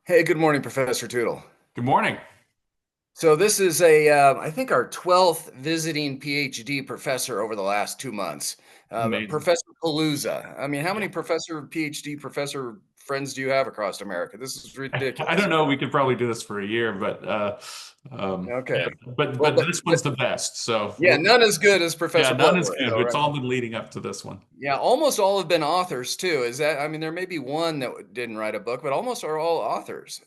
Hey, good morning, Professor Tootle. Good morning. So this is I think our 12th visiting PhD professor over the last 2 months, Amazing. Professor Palooza. I mean, how Yeah. many PhD professor friends do you have across America? This is I don't ridiculous. know. We could probably do this for a year, but yeah. Okay. But Well, this one's the best. So yeah, none as good as yeah, Professor none is Bloodworth, good. though, It's right? all been leading up to this one. Yeah, almost all have been authors too. Is that, I mean, there may be one that didn't write a book, but almost are all authors.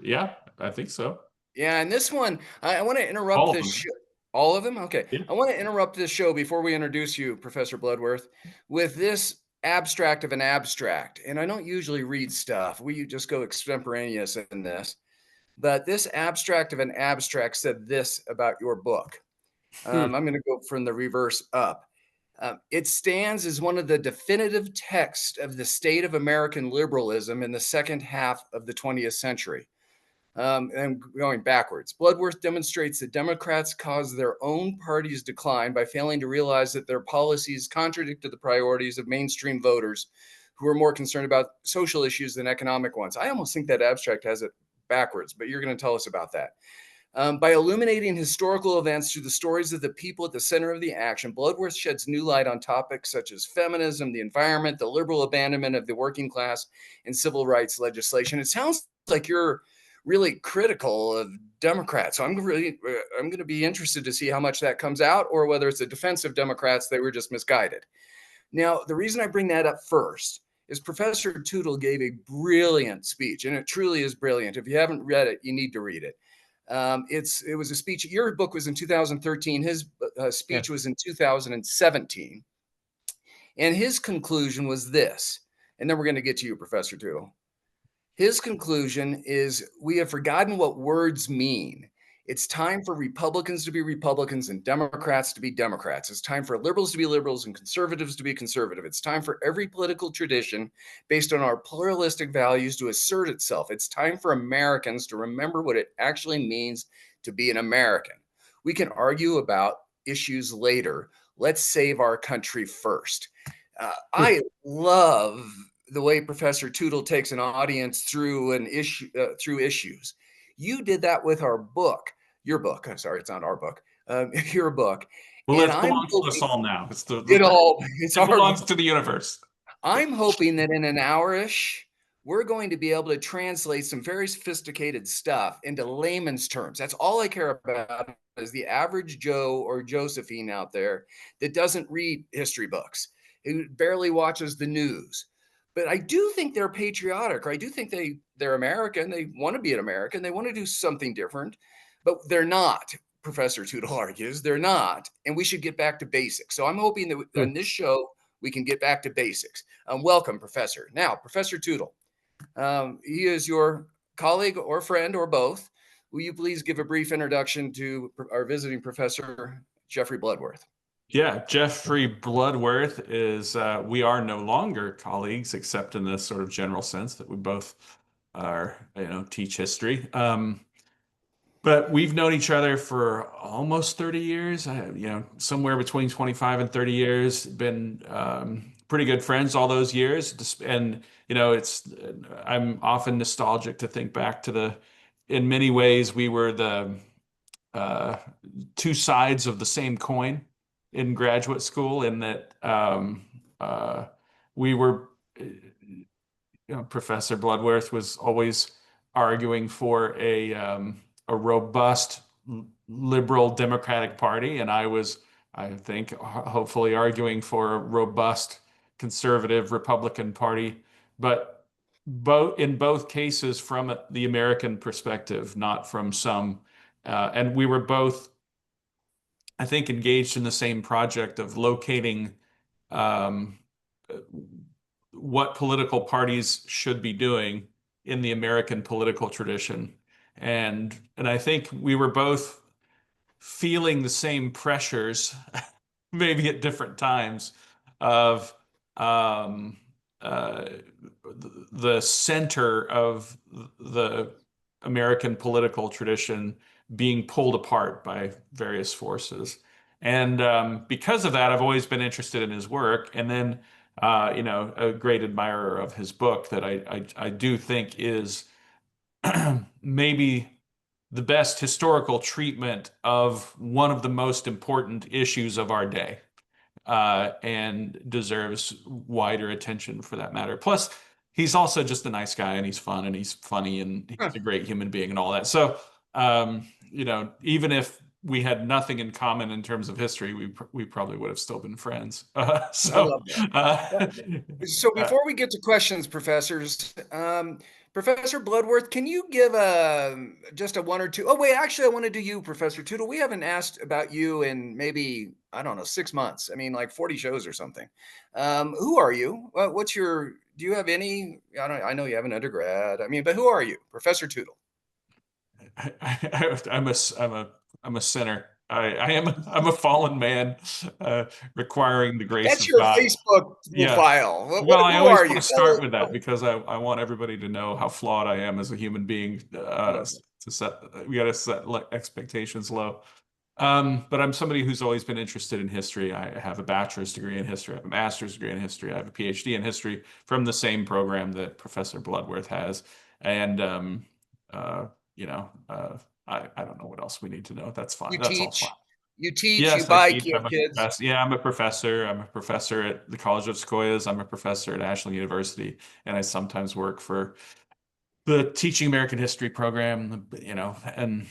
Yeah, I think so. Yeah, and this one, I want to interrupt All of this them. show. All of them? Okay. Yeah. I want to interrupt this show before we introduce you, Professor Bloodworth, with this abstract of an abstract. And I don't usually read stuff. We just go extemporaneous in this. But this abstract of an abstract said this about your book. Hmm. I'm going to go from the reverse up. It stands as one of the definitive texts of the state of American liberalism in the second half of the 20th century. And going backwards, Bloodworth demonstrates that Democrats caused their own party's decline by failing to realize that their policies contradicted the priorities of mainstream voters who are more concerned about social issues than economic ones. I almost think that abstract has it backwards, but you're going to tell us about that. By illuminating historical events through the stories of the people at the center of the action, Bloodworth sheds new light on topics such as feminism, the environment, the liberal abandonment of the working class, and civil rights legislation. It sounds like you're really critical of Democrats. So I'm going to be interested to see how much that comes out, or whether it's a defense of Democrats, they were just misguided. Now, the reason I bring that up first is Professor Tootle gave a brilliant speech, and it truly is brilliant. If you haven't read it, you need to read it. It was a speech. Your book was in 2013. His Yeah. speech was in 2017, and his conclusion was this. And then we're going to get to you, Professor Tootle. His conclusion is we have forgotten what words mean. It's time for Republicans to be Republicans and Democrats to be Democrats. It's time for liberals to be liberals and conservatives to be conservative. It's time for every political tradition based on our pluralistic values to assert itself. It's time for Americans to remember what it actually means to be an American. We can argue about issues later. Let's save our country first. I love the way Professor Tootle takes an audience through an issue through issues. You did that with our book, your book. I'm sorry, it's not our book. Your book, Well, and it I'm belongs to us hoping all now. it's It our belongs book. to the universe. I'm hoping that in an hour-ish, we're going to be able to translate some very sophisticated stuff into layman's terms. That's all I care about is the average Joe or Josephine out there that doesn't read history books, who barely watches the news. But I do think they're patriotic, or I do think they're American. They want to be an American. They want to do something different, but they're not. Professor Tootle argues they're not, and we should get back to basics. So I'm hoping that on this show we can get back to basics. Welcome, Professor. Now, Professor Tootle, he is your colleague or friend or both. Will you please give a brief introduction to our visiting professor, Jeffrey Bloodworth? Yeah, Jeffrey Bloodworth is, we are no longer colleagues, except in this sort of general sense that we both are, teach history. But we've known each other for almost 30 years, somewhere between 25 and 30 years, been pretty good friends all those years. And, I'm often nostalgic to think back to in many ways, we were the uh, two sides of the same coin in graduate school, in that we were, Professor Bloodworth was always arguing for a robust liberal Democratic Party, and I was, I think, hopefully arguing for a robust conservative Republican Party, but in both cases from the American perspective, not from some. And we were both, I think, engaged in the same project of locating um, what political parties should be doing in the American political tradition. And I think we were both feeling the same pressures, maybe at different times, of um, uh, the center of the American political tradition being pulled apart by various forces. And because of that, I've always been interested in his work. And then, a great admirer of his book that I do think is maybe the best historical treatment of one of the most important issues of our day, and deserves wider attention for that matter. Plus, he's also just a nice guy, and he's fun, and he's funny, and he's a great human being, and all that. So, even if we had nothing in common in terms of history, we probably would have still been friends. I love that. Uh, So uh, before we get to questions, professors, Professor Bloodworth, can you give just a one or two? Oh, wait, actually, I want to do you, Professor Tootle. We haven't asked about you in maybe, I don't know, 6 months. I mean, like 40 shows or something. Who are you? What's your, do you have any? I know you have an undergrad. I mean, but who are you, Professor Tootle? I'm a sinner. I'm a fallen man, requiring the grace That's of your God. Facebook Yeah. file. Well, I Who always are want you? to start with that because I want everybody to know how flawed I am as a human being. I love that. To set We got to set expectations low. But I'm somebody who's always been interested in history. I have a bachelor's degree in history. I have a master's degree in history. I have a PhD in history from the same program that Professor Bloodworth has. And uh, you know, I don't know what else we need to know. That's fine. You That's all fine. teach, you teach, you Yes, I bike, teach. you I'm have a kids. professor. Yeah, I'm a professor. I'm a professor at the College of Sequoias. I'm a professor at Ashland University, and I sometimes work for the Teaching American History program. And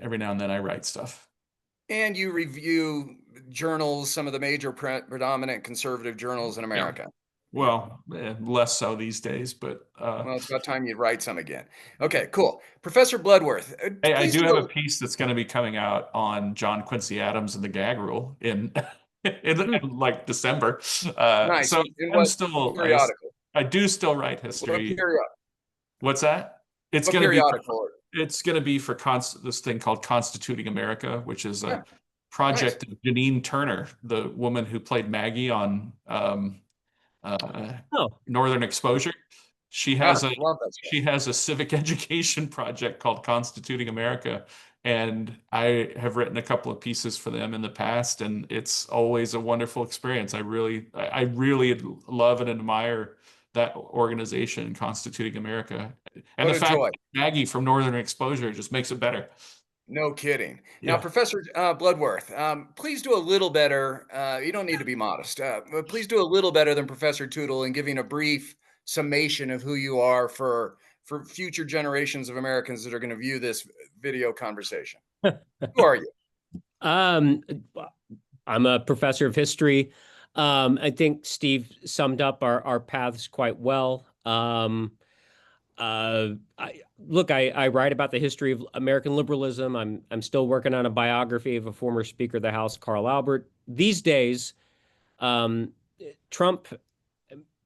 every now and then I write stuff. And you review journals, some of the major predominant conservative journals in Yeah. America. Yeah. Well, less so these days, but Well, it's about time you write some again. Okay, cool. Professor Bloodworth, I please do do have a a piece that's going to be coming out on John Quincy Adams and the gag rule in in like December. nice. So In I'm what still periodical? I do still write What history. period? What's that? It's What going to be periodical? it's going to be for this thing called Constituting America, which is Yeah, a nice. project of Janine Turner, the woman who played Maggie on uh, Oh, Northern Exposure. She has Ah, a love that stuff. she has a civic education project called Constituting America, and I have written a couple of pieces for them in the past, and it's always a wonderful experience. I really love and admire that organization, Constituting America, and What the a fact joy. that Maggie from Northern Exposure just makes it better. No kidding. Now, Yeah. Professor Bloodworth, please do a little better. You don't need to be modest, but please do a little better than Professor Tootle in giving a brief summation of who you are for future generations of Americans that are going to view this video conversation. Who are you? um, I'm a professor of history. I think Steve summed up our paths quite well. I write about the history of American liberalism. I'm still working on a biography of a former Speaker of the House, Carl Albert. These days, um, Trump.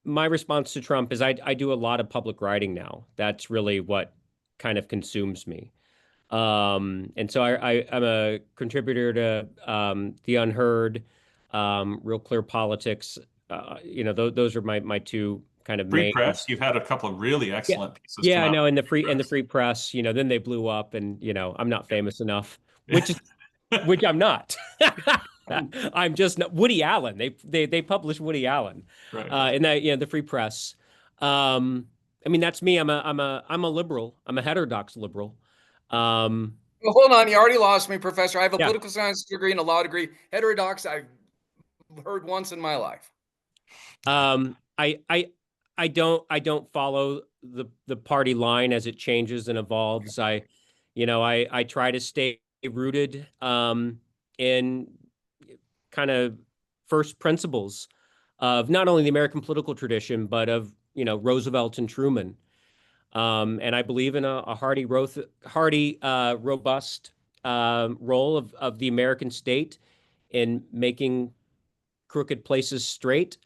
My response to Trump is I do a lot of public writing now. That's really what kind of consumes me. And so I'm a contributor to The Unheard, Real Clear Politics. Those are my two kind of Free main. press, you've had a couple of really Yeah, excellent pieces yeah, come I out. know. In the free press, then they blew up, and I'm not famous enough, which I'm not. I'm just not Woody Allen. They publish Woody Allen, Right. in that the free press. Um, I mean that's me. I'm a liberal. I'm a heterodox liberal. Um, Well, hold on. You already lost me, Professor. I have a yeah. political science degree and a law degree. Heterodox, I've heard once in my life. I don't follow the party line as it changes and evolves. I try to stay rooted in kind of first principles of not only the American political tradition, but of Roosevelt and Truman. And I believe in a robust role of the American state in making crooked places straight,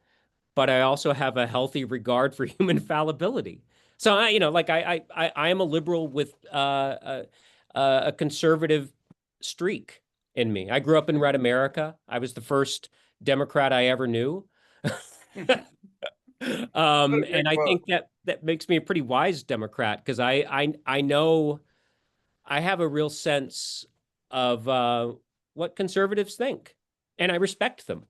but I also have a healthy regard for human fallibility. So I am a liberal with a conservative streak in me. I grew up in Red America. I was the first Democrat I ever knew. What a great And I quote. think that makes me a pretty wise Democrat because I know I have a real sense of what conservatives think, and I respect them.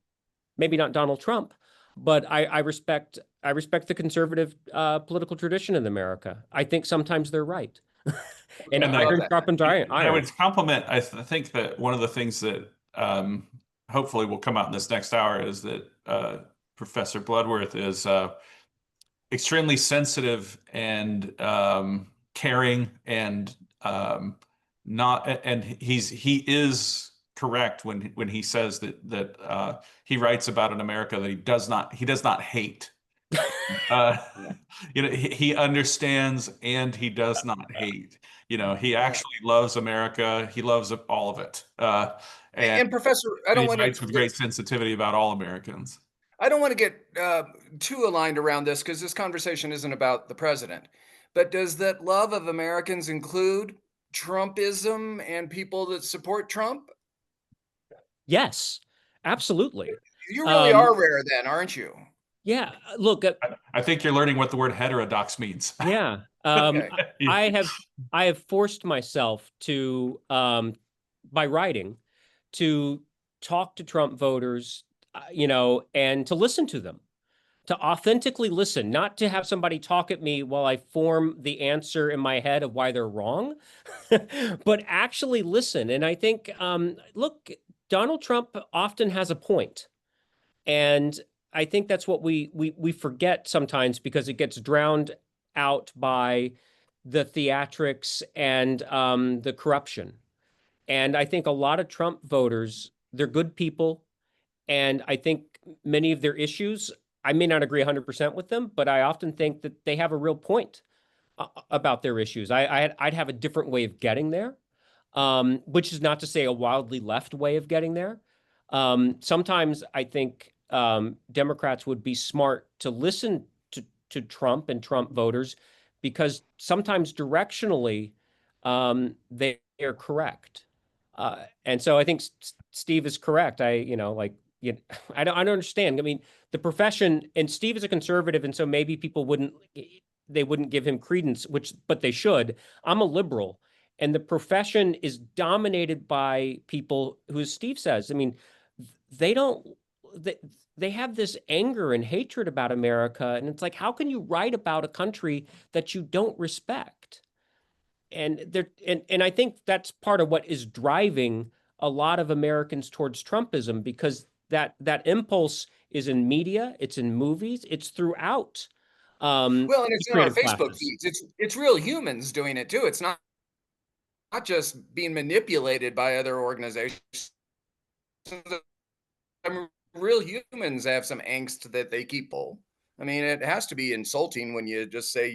Maybe not Donald Trump, but I respect the conservative political tradition in America. I think sometimes they're right. And And iron sharpens I iron. would compliment, think that one of the things that hopefully will come out in this next hour is that Professor Bloodworth is extremely sensitive and caring and not, and he is correct when he says that he writes about an America that he does not hate. Uh, he understands and he does not hate. He actually loves America. He loves all of it. And And Professor, I he don't want writes with to great sensitivity about all Americans. get too aligned around this because this conversation isn't about the president. But does that love of Americans include Trumpism and people that support Trump? Yes, absolutely. You really are rare then, aren't you? Yeah, look, I think you're learning what the word heterodox means. yeah. Okay. I have forced myself to, by writing, to talk to Trump voters, and to listen to them, to authentically listen, not to have somebody talk at me while I form the answer in my head of why they're wrong, but actually listen. And I think, look, Donald Trump often has a point. And I think that's what we forget sometimes because it gets drowned out by the theatrics and the corruption. And I think a lot of Trump voters, they're good people. And I think many of their issues, I may not agree 100% with them, but I often think that they have a real point about their issues. I'd have a different way of getting there, which is not to say a wildly left way of getting there. Sometimes I think Democrats would be smart to listen to Trump and Trump voters because sometimes directionally they are correct. And so I think Steve is correct. I don't understand. I mean, the profession, and Steve is a conservative, and so maybe people wouldn't give him credence, but they should. I'm a liberal, and the profession is dominated by people who, as Steve says, I mean, they don't they, they have this anger and hatred about America, and it's like, how can you write about a country that you don't respect? And I think that's part of what is driving a lot of Americans towards Trumpism, because that impulse is in media, it's in movies, it's throughout Well, and it's in our creative Facebook classes. feeds. It's real humans doing it too. It's not just being manipulated by other organizations. I mean, real humans have some angst that they keep full. I mean, it has to be insulting when you just say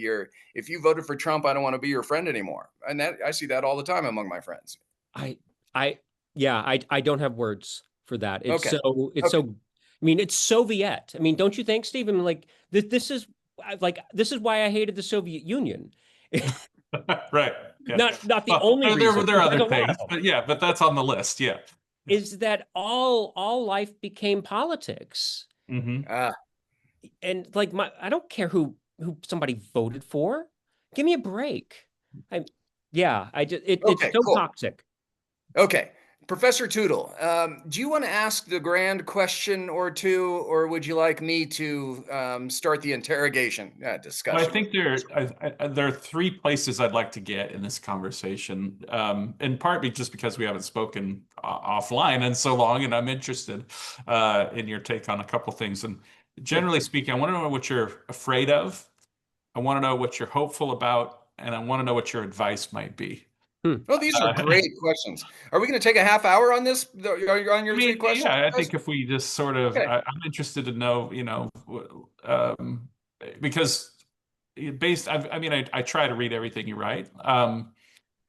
if you voted for Trump, I don't want to be your friend anymore. And that I see that all the time among my friends. I I yeah, I don't have words for that. Okay. So I mean, it's Soviet. I mean, don't you think, Stephen? Like this is this is why I hated the Soviet Union. Right. Yeah. Not the Well, only there reason. are Like other things, but that's on the list. Yeah. is that all life became politics. Mm-hmm. And like I don't care who somebody voted for. Give me a break. I yeah, it's Okay, so cool. toxic. Okay. Professor Tootle, do you want to ask the grand question or two, or would you like me to start the interrogation discussion? Well, I think there are three places I'd like to get in this conversation, in part just because we haven't spoken offline in so long, and I'm interested in your take on a couple things. And generally speaking, I want to know what you're afraid of, I want to know what you're hopeful about, and I want to know what your advice might be. Well, these are great questions. Are we going to take a half hour on this? On your three questions? Yeah, I think if we just sort of, Okay. I'm interested to know, because I try to read everything you write,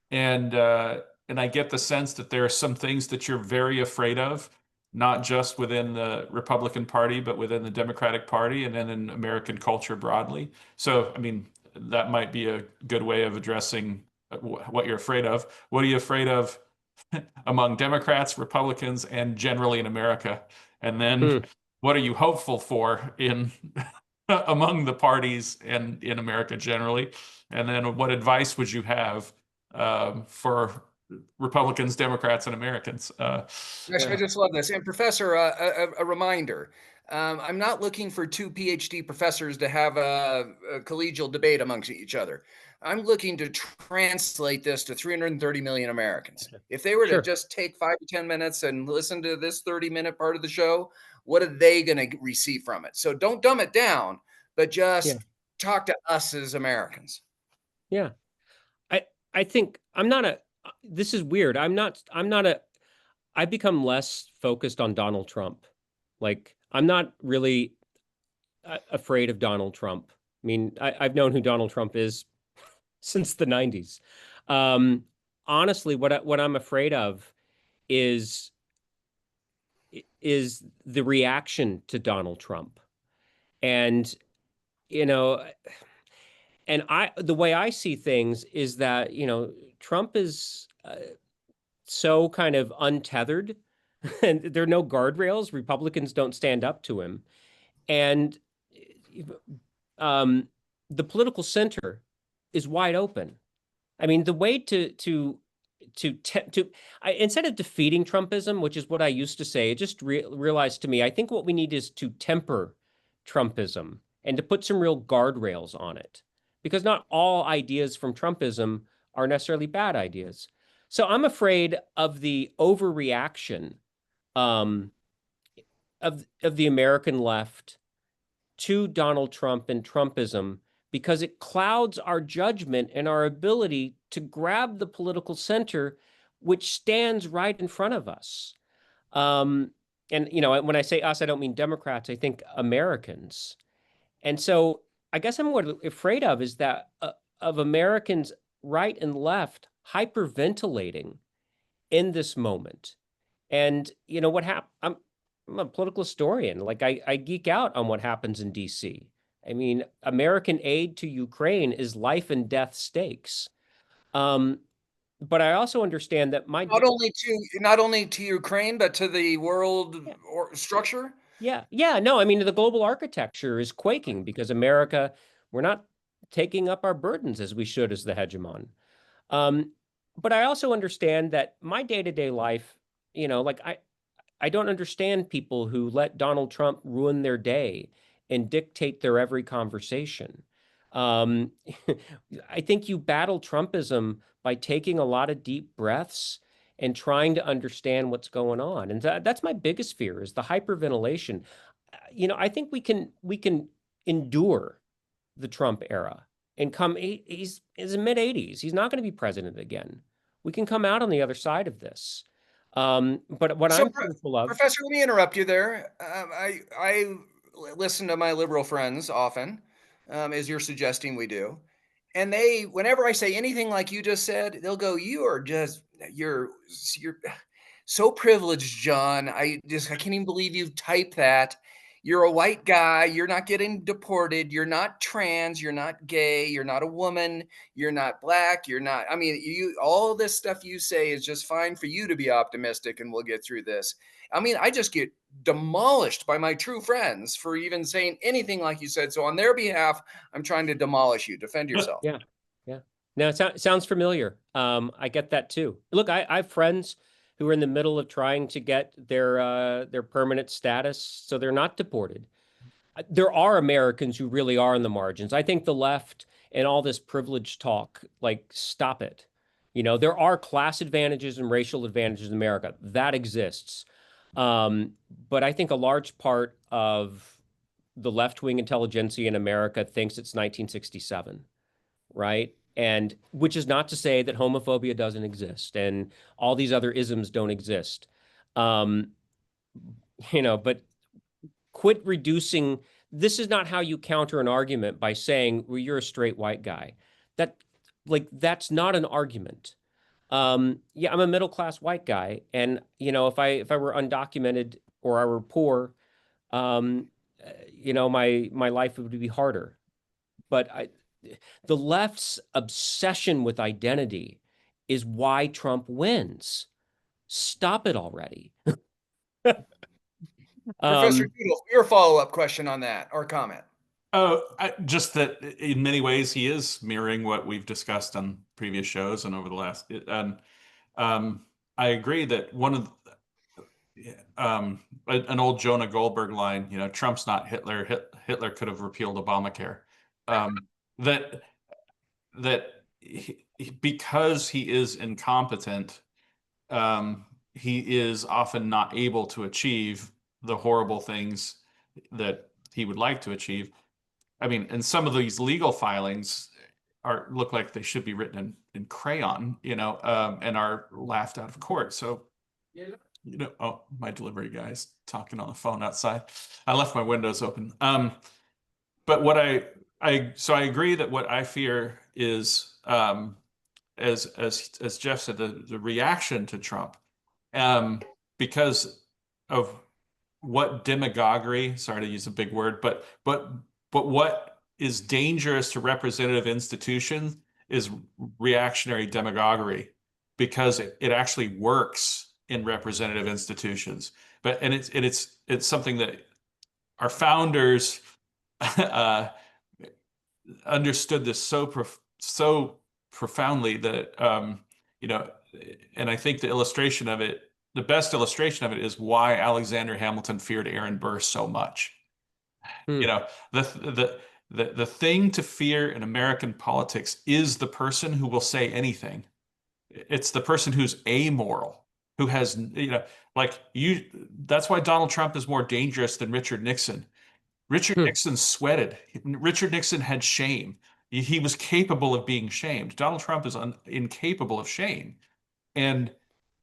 and I get the sense that there are some things that you're very afraid of, not just within the Republican Party, but within the Democratic Party, and then in American culture broadly. So, I mean, that might be a good way of addressing what you're afraid of. What are you afraid of among Democrats, Republicans, and generally in America? And then what are you hopeful for in among the parties and in America generally? And then what advice would you have for Republicans, Democrats, and Americans? Gosh, I just love this. And Professor, a reminder, I'm not looking for two PhD professors to have a collegial debate amongst each other. I'm looking to translate this to 330 million Americans. If they were to Sure. just take 5 to 10 minutes and listen to this 30-minute part of the show, what are they going to receive from it? So don't dumb it down, but Yeah. just talk to us as Americans. Yeah. I I think I'm not a this is weird. I've become less focused on Donald Trump. Like I'm not really afraid of Donald Trump. I mean, I've known who Donald Trump is since the 90s. Um, Honestly, what I'm afraid of is is the reaction to Donald Trump. And you know, and I the way I see things is that, Trump is so kind of untethered and there are no guardrails. Republicans don't stand up to him. And um, the political center is wide open. I mean, the way instead of defeating Trumpism, which is what I used to say, it just realized to me, I think what we need is to temper Trumpism and to put some real guardrails on it, because not all ideas from Trumpism are necessarily bad ideas. So I'm afraid of the overreaction um, of the American left to Donald Trump and Trumpism, because it clouds our judgment and our ability to grab the political center, which stands right in front of us. Um, and when I say us, I don't mean Democrats. I think Americans. And so I guess I'm what afraid of is that of Americans right and left hyperventilating in this moment. And what happened? I'm a political historian. Like I geek out on what happens in DC. I mean, American aid to Ukraine is life and death stakes. Um, but I also understand that Not only to Ukraine, but to the world yeah, or structure. yeah, no, I mean the global architecture is quaking because America, we're not taking up our burdens as we should as the hegemon. Um, but I also understand that my day-to-day life, like I don't understand people who let Donald Trump ruin their day and dictate their every conversation. Um, I think you battle Trumpism by taking a lot of deep breaths and trying to understand what's going on. And that's my biggest fear is the hyperventilation. I think we can endure the Trump era and he's in mid 80s. He's not going to be president again. We can come out on the other side of this. But what So, I'm fearful of, Professor, let me interrupt you there. I listen to my liberal friends often, as you're suggesting we do, and whenever I say anything like you just said, they'll go, you're so privileged, John. I can't even believe you typed that. You're a white guy. You're not getting deported. You're not trans. You're not gay. You're not a woman. You're not black. You're not. I mean, all this stuff you say is just fine for you to be optimistic, and we'll get through this. I mean, I just get demolished by my true friends for even saying anything like you said. So on their behalf, I'm trying to demolish you. Defend yourself. yeah, yeah. Now it sounds familiar. I get that too. Look, I have friends who are in the middle of trying to get their permanent status, so they're not deported. There are Americans who really are in the margins. I think the left and all this privilege talk, like, stop it. There are class advantages and racial advantages in America. That exists. But I think a large part of the left-wing intelligentsia in America thinks it's 1967, right? And which is not to say that homophobia doesn't exist and all these other isms don't exist. Um, but quit reducing. This is not how you counter an argument by saying, well, you're a straight white guy. That's not an argument. Yeah, I'm a middle class white guy, and if I were undocumented or I were poor, um, my life would be harder. But the left's obsession with identity is why Trump wins. Stop it already. Professor Um, Tootle, your follow-up question on that or comment. Oh, just that in many ways he is mirroring what we've discussed on previous shows and over the last. And I agree that one of an old Jonah Goldberg line, Trump's not Hitler. Hitler could have repealed Obamacare. That because he is incompetent, he is often not able to achieve the horrible things that he would like to achieve. I mean, and some of these legal filings look like they should be written in crayon, and are laughed out of court. So, oh, my delivery guy's talking on the phone outside. I left my windows open. But so I agree that what I fear is, as Jeff said, the reaction to Trump, because of what demagoguery, sorry to use a big word, but what is dangerous to representative institutions is reactionary demagoguery, because it actually works in representative institutions. And it's something that our founders understood this so profoundly that and I think the best illustration of it is why Alexander Hamilton feared Aaron Burr so much. The thing to fear in American politics is the person who will say anything. It's the person who's amoral, who has, that's why Donald Trump is more dangerous than Richard Nixon. Richard Nixon sweated. Richard Nixon had shame. He was capable of being shamed. Donald Trump is incapable of shame. And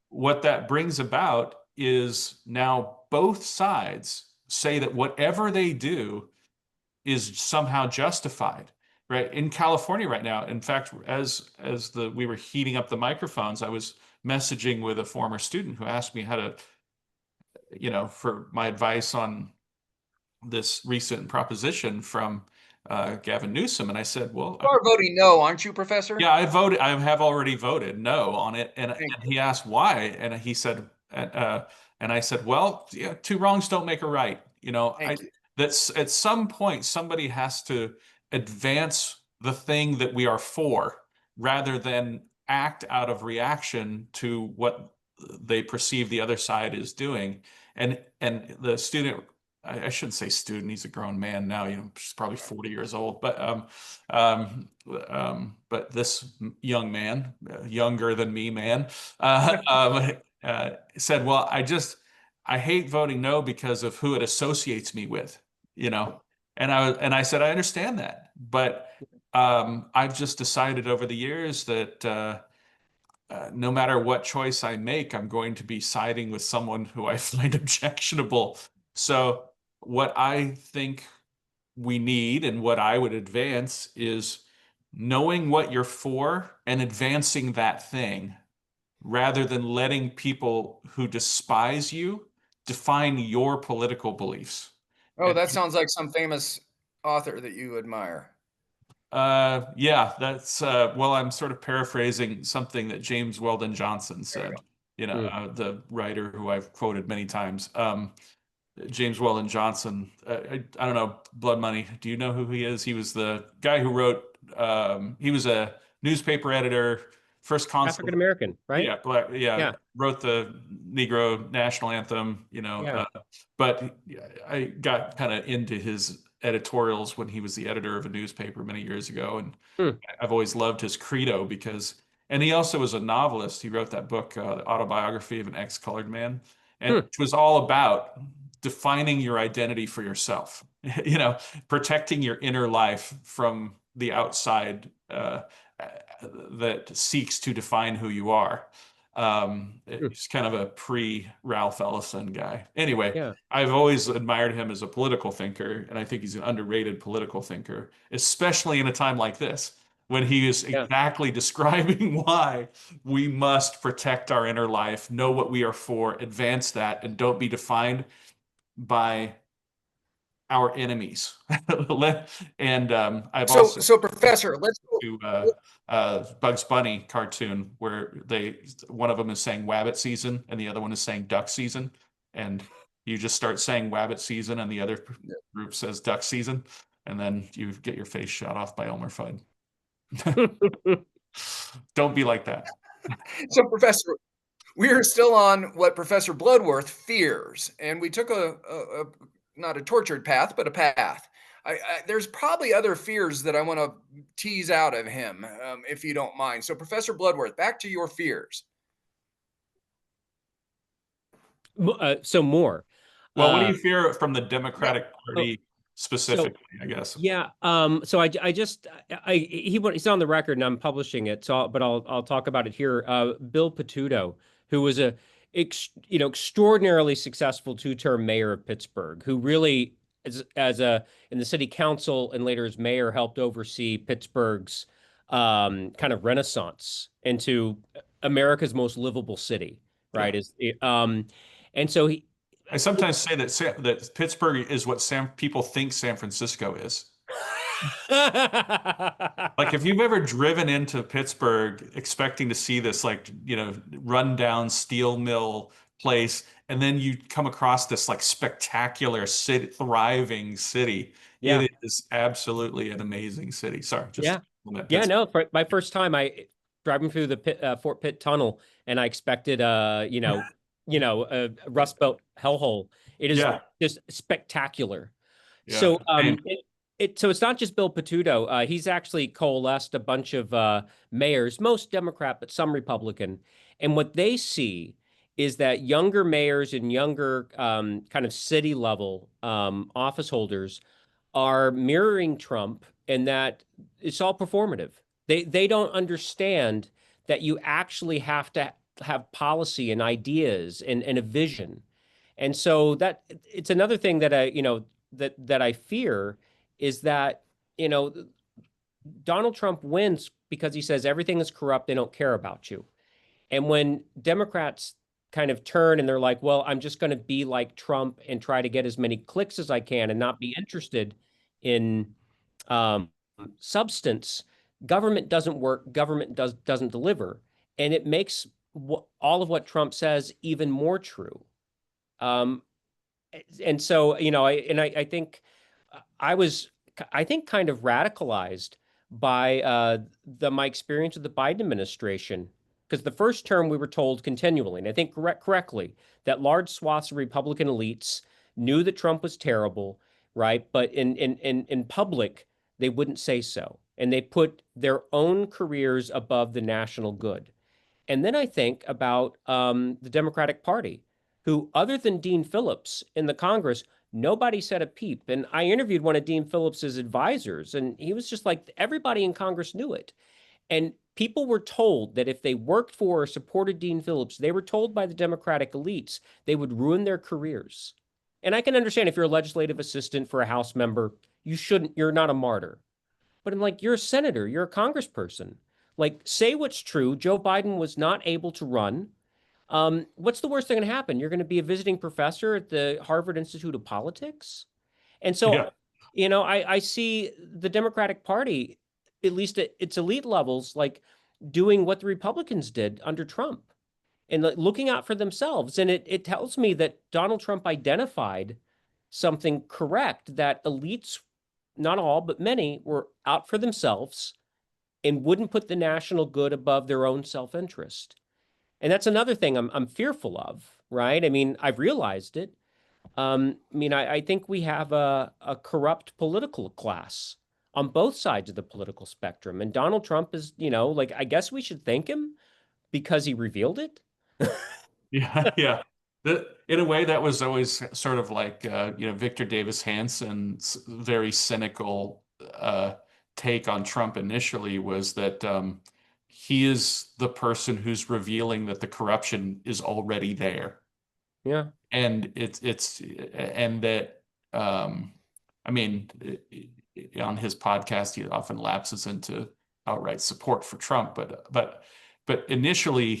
what that brings about is now both sides say that whatever they do is somehow justified, right? In California right now, in fact, as we were heating up the microphones, I was messaging with a former student who asked me how to, for my advice on this recent proposition from Gavin Newsom. And I said, well, you are voting no, aren't you, Professor? Yeah, I have already voted no on it. And he asked why. And he said, and I said, well, yeah, two wrongs don't make a right. That's at some point, somebody has to advance the thing that we are for, rather than act out of reaction to what they perceive the other side is doing. And the student, I shouldn't say student, he's a grown man now, he's probably 40 years old, but this young man, younger than me, man, said, well, I hate voting no because of who it associates me with, and I said, I understand that, but I've just decided over the years that no matter what choice I make, I'm going to be siding with someone who I find objectionable. So what I think we need and what I would advance is knowing what you're for and advancing that thing, rather than letting people who despise you define your political beliefs. Oh, that sounds like some famous author that you admire. Yeah, that's well, I'm sort of paraphrasing something that James Weldon Johnson said, the writer who I've quoted many times. James Weldon Johnson, I don't know, Blood Money. Do you know who he is? He was the guy who wrote, he was a newspaper editor, first consul. African American, right? Yeah, black, yeah, wrote the Negro national anthem, but I got kind of into his editorials when he was the editor of a newspaper many years ago. And I've always loved his credo and he also was a novelist. He wrote that book, The Autobiography of an Ex-Colored Man, and which was all about defining your identity for yourself, protecting your inner life from the outside that seeks to define who you are. He's kind of a pre-Ralph Ellison guy. Anyway, I've always admired him as a political thinker, and I think he's an underrated political thinker, especially in a time like this, when he is exactly describing why we must protect our inner life, know what we are for, advance that, and don't be defined by our enemies. And I've also Professor, let's go to Bugs Bunny cartoon where one of them is saying Wabbit season and the other one is saying duck season, and you just start saying Wabbit season and the other group says duck season, and then you get your face shot off by Elmer Fudd. Don't be like that. So, Professor, We are still on what Professor Bloodworth fears, and we took not a tortured path, but a path. There's probably other fears that I want to tease out of him, if you don't mind. So, Professor Bloodworth, back to your fears. So more. Well, what do Uh, you fear from the Well, Democratic oh, Party so specifically, I guess? yeah. So I just he's on the record and I'm publishing it. So I'll talk about it here. Bill Patuto, who was a extraordinarily successful two-term mayor of Pittsburgh, who really as a in the city council and later as mayor helped oversee Pittsburgh's kind of renaissance into America's most livable city, Yeah. right? And so he I sometimes say that Pittsburgh is what people think San Francisco is. Like if you've ever driven into Pittsburgh expecting to see this like, rundown steel mill place, and then you come across this like spectacular city, thriving city. Yeah. It is absolutely an amazing city. Sorry, just Yeah. Yeah, Pittsburgh. no, for my first time I driving through the Fort Pitt tunnel and I expected a Rust Belt hellhole. It is Yeah, just spectacular. yeah. So And so it's not just Bill Patuto. He's actually coalesced a bunch of mayors, most Democrat, but some Republican. And what they see is that younger mayors and younger kind of city level office holders are mirroring Trump and that it's all performative. They don't understand that you actually have to have policy and ideas and a vision. And so that it's another thing that that I fear is that, you know, Donald Trump wins because he says everything is corrupt, they don't care about you. And when Democrats kind of turn and they're like, well, I'm just going to be like Trump and try to get as many clicks as I can and not be interested in um, substance, government doesn't work, government doesn't deliver. And it makes all of what Trump says even more true. Um, and so, I think I was, I think, kind of radicalized by my experience with the Biden administration. Because the first term we were told continually, and I think correctly, that large swaths of Republican elites knew that Trump was terrible, right? But in public, they wouldn't say so. And they put their own careers above the national good. And then I think about the Democratic Party, who, other than Dean Phillips in the Congress, nobody said a peep. And I interviewed one of Dean Phillips's advisors, and he was just like, everybody in Congress knew it. And people were told that if they worked for or supported Dean Phillips, they were told by the Democratic elites they would ruin their careers. And I can understand if you're a legislative assistant for a House member, you're not a martyr. But I'm like, you're a senator, you're a congressperson. Like, say what's true. Joe Biden was not able to run. What's the worst thing going to happen? You're going to be a visiting professor at the Harvard Institute of Politics. And so, yeah, I see the Democratic Party, at least at its elite levels, like doing what the Republicans did under Trump and like, looking out for themselves. And it tells me that Donald Trump identified something correct, that elites, not all, but many, were out for themselves and wouldn't put the national good above their own self-interest. And that's another thing I'm fearful of, right? I mean, I've realized it. I think we have a corrupt political class on both sides of the political spectrum. And Donald Trump is, like, I guess we should thank him because he revealed it. yeah, yeah. In a way, that was always sort of like Victor Davis Hanson's very cynical take on Trump initially was that he is the person who's revealing that the corruption is already there. Yeah. And it's and that I mean on his podcast he often lapses into outright support for Trump, but initially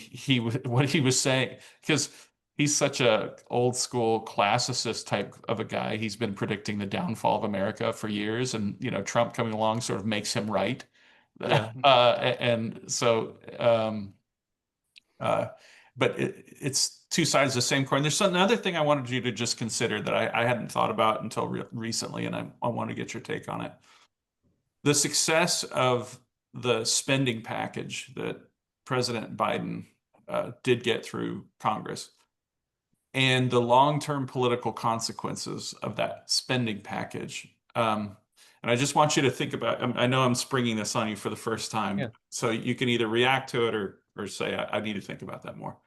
what he was saying, because he's such a old school classicist type of a guy, he's been predicting the downfall of America for years, and Trump coming along sort of makes him right. Yeah. And so uh, but it's two sides of the same coin. There's another thing I wanted you to just consider that I hadn't thought about until recently, and I want to get your take on it. The success of the spending package that President Biden did get through Congress, and the long-term political consequences of that spending package. And I just want you to think about, I know I'm springing this on you for the first time, Yeah. so you can either react to it or say, I need to think about that more.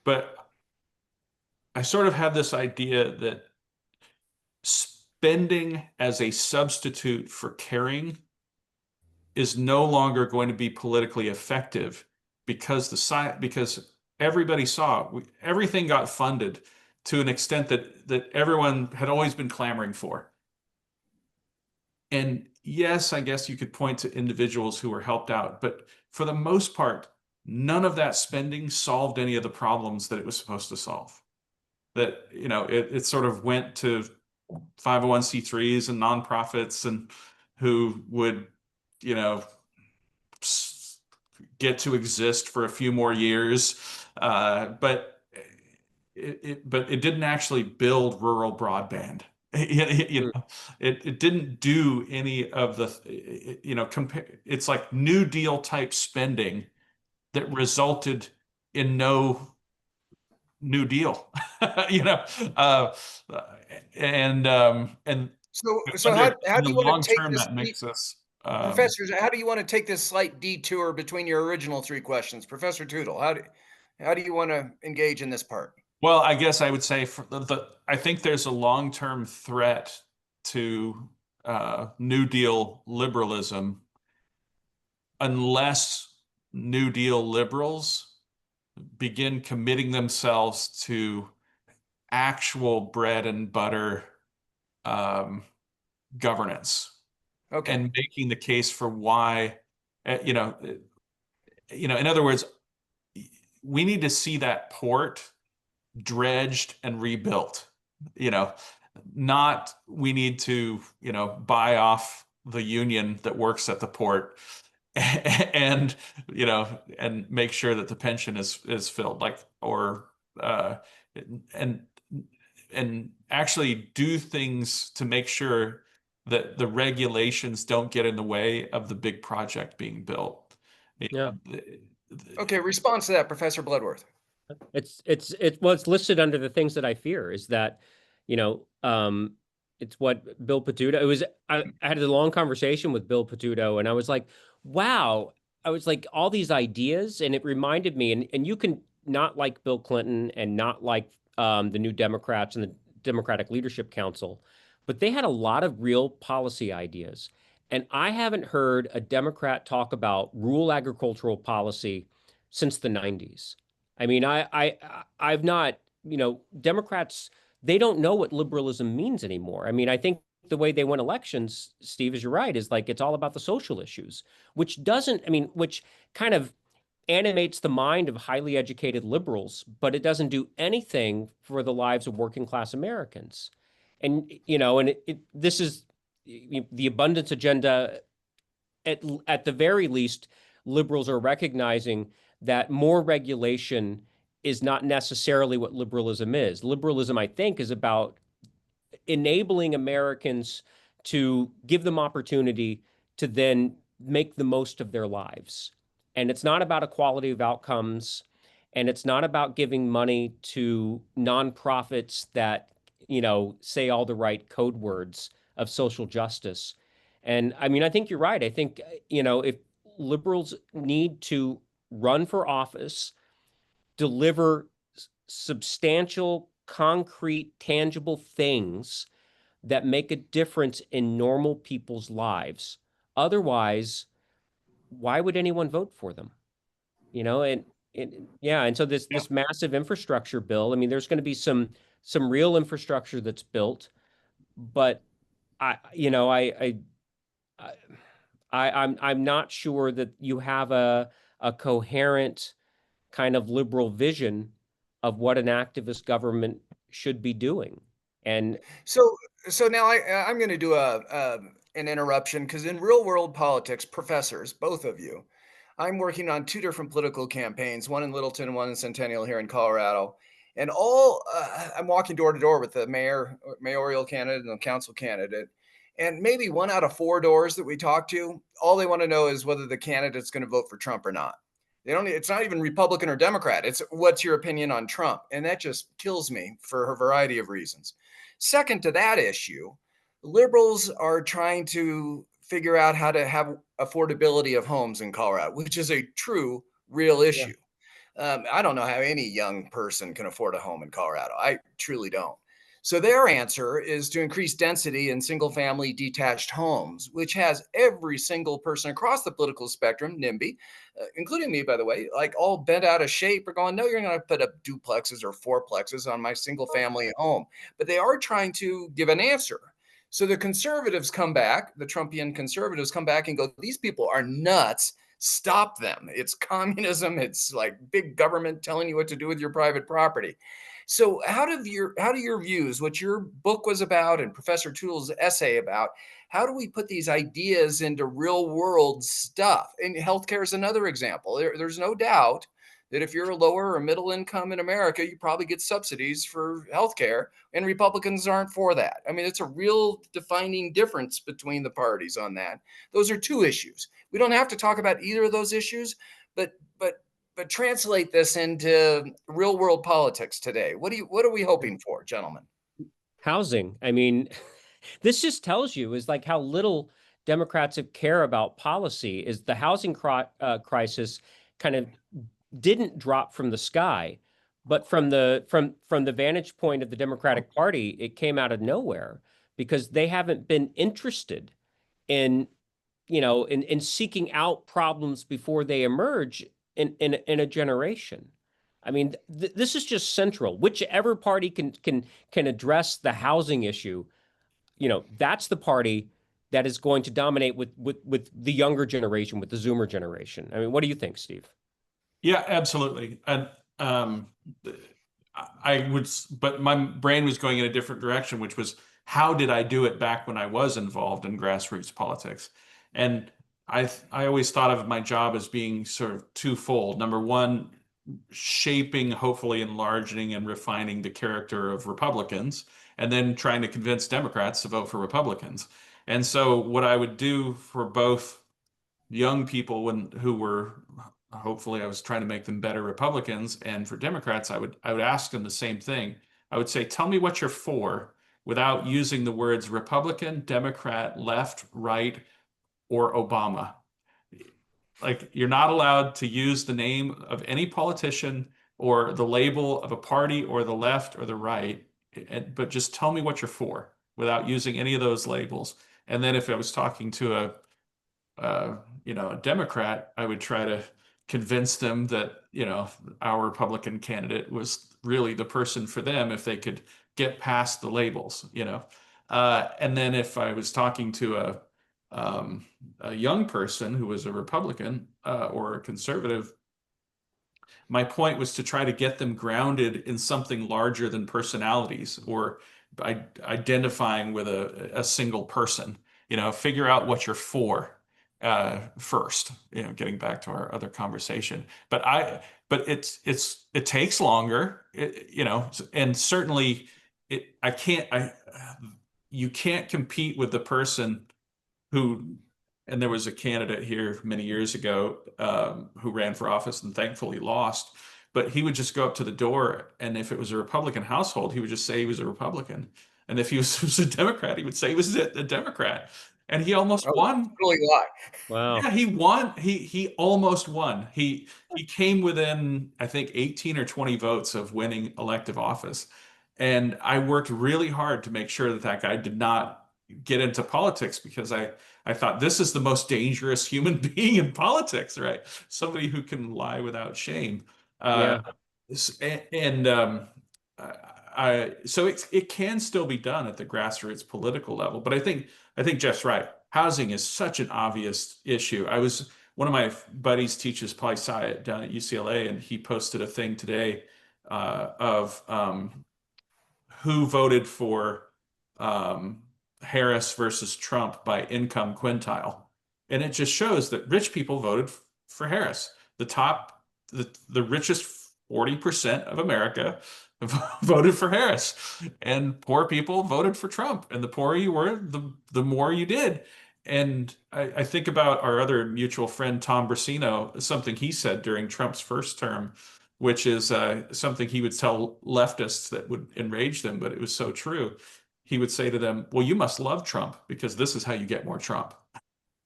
But I sort of have this idea that spending as a substitute for caring is no longer going to be politically effective because because everybody saw everything got funded to an extent that everyone had always been clamoring for. And yes, I guess you could point to individuals who were helped out, but for the most part, none of that spending solved any of the problems that it was supposed to solve. That, it sort of went to 501c3s and nonprofits and who would, get to exist for a few more years. But it didn't actually build rural broadband. It didn't do any of the, it's like New Deal type spending that resulted in no New Deal, and So how in do the you want long to take term, this, that makes us, professors? How do you want to take this slight detour between your original three questions, Professor Tootle? How do you want to engage in this part? well, I guess I would say I think there's a long-term threat to New Deal liberalism unless New Deal liberals begin committing themselves to actual bread and butter governance Okay. and making the case for why, in other words, we need to see that port dredged and rebuilt, not we need to, buy off the union that works at the port and, and make sure that the pension is filled, uh, and, and actually do things to make sure that the regulations don't get in the way of the big project being built. Yeah. Okay. Response to that, Professor Bloodworth. Well, it's listed under the things that I fear is that, you know, it's what Bill Petuto, I had a long conversation with Bill Petuto and I was like, wow, I was like all these ideas and it reminded me, and you can not like Bill Clinton and not like the New Democrats and the Democratic Leadership Council, but they had a lot of real policy ideas. And I haven't heard a Democrat talk about rural agricultural policy since the 90s. I mean, I've not, Democrats, they don't know what liberalism means anymore. I mean, I think the way they win elections, Steve, is you're right, is like it's all about the social issues, which doesn't, I mean, which kind of animates the mind of highly educated liberals, but it doesn't do anything for the lives of working class Americans. And, this is the abundance agenda. At the very least, liberals are recognizing that more regulation is not necessarily what liberalism is. Liberalism, I think, is about enabling Americans to give them opportunity to then make the most of their lives. And it's not about equality of outcomes, and it's not about giving money to nonprofits that, say all the right code words of social justice. And I mean, I think you're right. I think, if liberals need to run for office, deliver substantial, concrete, tangible things that make a difference in normal people's lives. Otherwise, why would anyone vote for them? Yeah, and so this massive infrastructure bill, I mean, there's going to be some real infrastructure that's built, but I, you know, I'm not sure that you have a coherent kind of liberal vision of what an activist government should be doing. And So now I'm going to do an interruption because in real world politics, professors, both of you, I'm working on two different political campaigns, one in Littleton, one in Centennial here in Colorado, and I'm walking door to door with the mayoral candidate and the council candidate, and maybe one out of four doors that we talk to, all they want to know is whether the candidate's going to vote for Trump or not. They don't. It's not even Republican or Democrat. It's what's your opinion on Trump, and that just kills me for a variety of reasons. Second to that issue, liberals are trying to figure out how to have affordability of homes in Colorado, which is a true, real Yeah. issue. I don't know how any young person can afford a home in Colorado. I truly don't. So their answer is to increase density in single family detached homes, which has every single person across the political spectrum, NIMBY, including me, by the way, like all bent out of shape, are going, no, you're going to put up duplexes or fourplexes on my single family home. But they are trying to give an answer. So the conservatives come back, the Trumpian conservatives come back and go, these people are nuts. Stop them. It's communism. It's like big government telling you what to do with your private property. So how do your views, what your book was about and Professor Tootle's essay about, how do we put these ideas into real world stuff? And healthcare is another example. There's no doubt that if you're a lower or middle income in America, you probably get subsidies for healthcare, and Republicans aren't for that. I mean, it's a real defining difference between the parties on that. Those are two issues. We don't have to talk about either of those issues, but translate this into real world politics today. What are we hoping for, gentlemen? Housing. I mean, this just tells you is like how little Democrats care about policy. Is the housing crisis kind of didn't drop from the sky, but from the vantage point of the Democratic Party, it came out of nowhere because they haven't been interested in in seeking out problems before they emerge in a generation. I mean, this is just central. Whichever party can address the housing issue, that's the party that is going to dominate with the younger generation, with the Zoomer generation. I mean, what do you think, Steve? Yeah, absolutely. And but my brain was going in a different direction, which was how did I do it back when I was involved in grassroots politics? And I always thought of my job as being sort of twofold. Number one, shaping, hopefully enlarging and refining the character of Republicans, and then trying to convince Democrats to vote for Republicans. And so what I would do for both young people who were hopefully I was trying to make them better Republicans, and for Democrats I would ask them the same thing. I would say, tell me what you're for without using the words Republican, Democrat, left, right, or Obama. Like, you're not allowed to use the name of any politician or the label of a party or the left or the right, but just tell me what you're for without using any of those labels. And then if I was talking to a Democrat, I would try to convince them that, our Republican candidate was really the person for them if they could get past the labels. And then if I was talking to a young person who was a Republican or a conservative, my point was to try to get them grounded in something larger than personalities or identifying with a single person. Figure out what you're for first. Getting back to our other conversation, but it takes longer. And certainly you can't compete with the person who, and there was a candidate here many years ago who ran for office and thankfully lost, but he would just go up to the door, and if it was a Republican household, he would just say he was a Republican. And if he was a Democrat, he would say he was a Democrat. And he almost won. Really lie. Wow. Yeah, he won. He almost won. He came within, I think, 18 or 20 votes of winning elective office. And I worked really hard to make sure that that guy did not get into politics, because I thought this is the most dangerous human being in politics, right? Somebody who can lie without shame. Yeah. So it can still be done at the grassroots political level, but I think Jeff's right. Housing is such an obvious issue. One of my buddies teaches poli-sci down at UCLA, and he posted a thing today of who voted for Harris versus Trump by income quintile. And it just shows that rich people voted for Harris. The richest 40% of America voted for Harris, and poor people voted for Trump. And the poorer you were, the more you did. And I think about our other mutual friend, Tom Brasino, something he said during Trump's first term, which is something he would tell leftists that would enrage them, but it was so true. He would say to them, well, you must love Trump because this is how you get more Trump.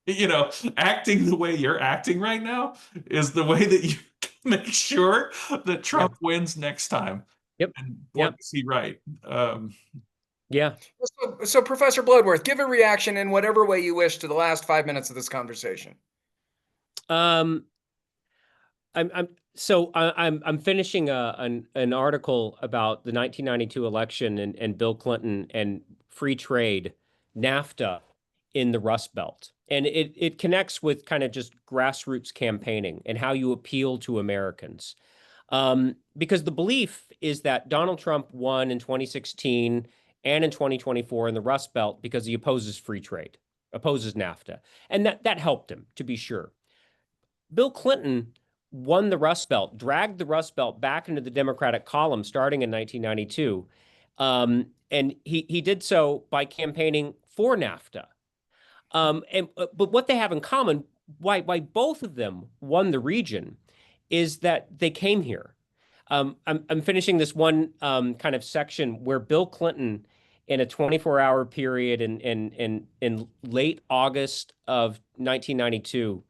You know, acting the way you're acting right now is the way that you make sure that Trump wins next time. Yep. And boy, Yep. is he right. Yeah. So, Professor Bloodworth, give a reaction in whatever way you wish to the last 5 minutes of this conversation. I'm finishing an article about the 1992 election and Bill Clinton and free trade, NAFTA in the Rust Belt. And it connects with kind of just grassroots campaigning and how you appeal to Americans. Because the belief is that Donald Trump won in 2016 and in 2024 in the Rust Belt because he opposes free trade, opposes NAFTA. And that helped him, to be sure. Bill Clinton won the Rust Belt, dragged the Rust Belt back into the Democratic column starting in 1992. And he did so by campaigning for NAFTA. But what they have in common, why both of them won the region, is that they came here. I'm finishing this one kind of section where Bill Clinton, in a 24-hour period in late August of 1992,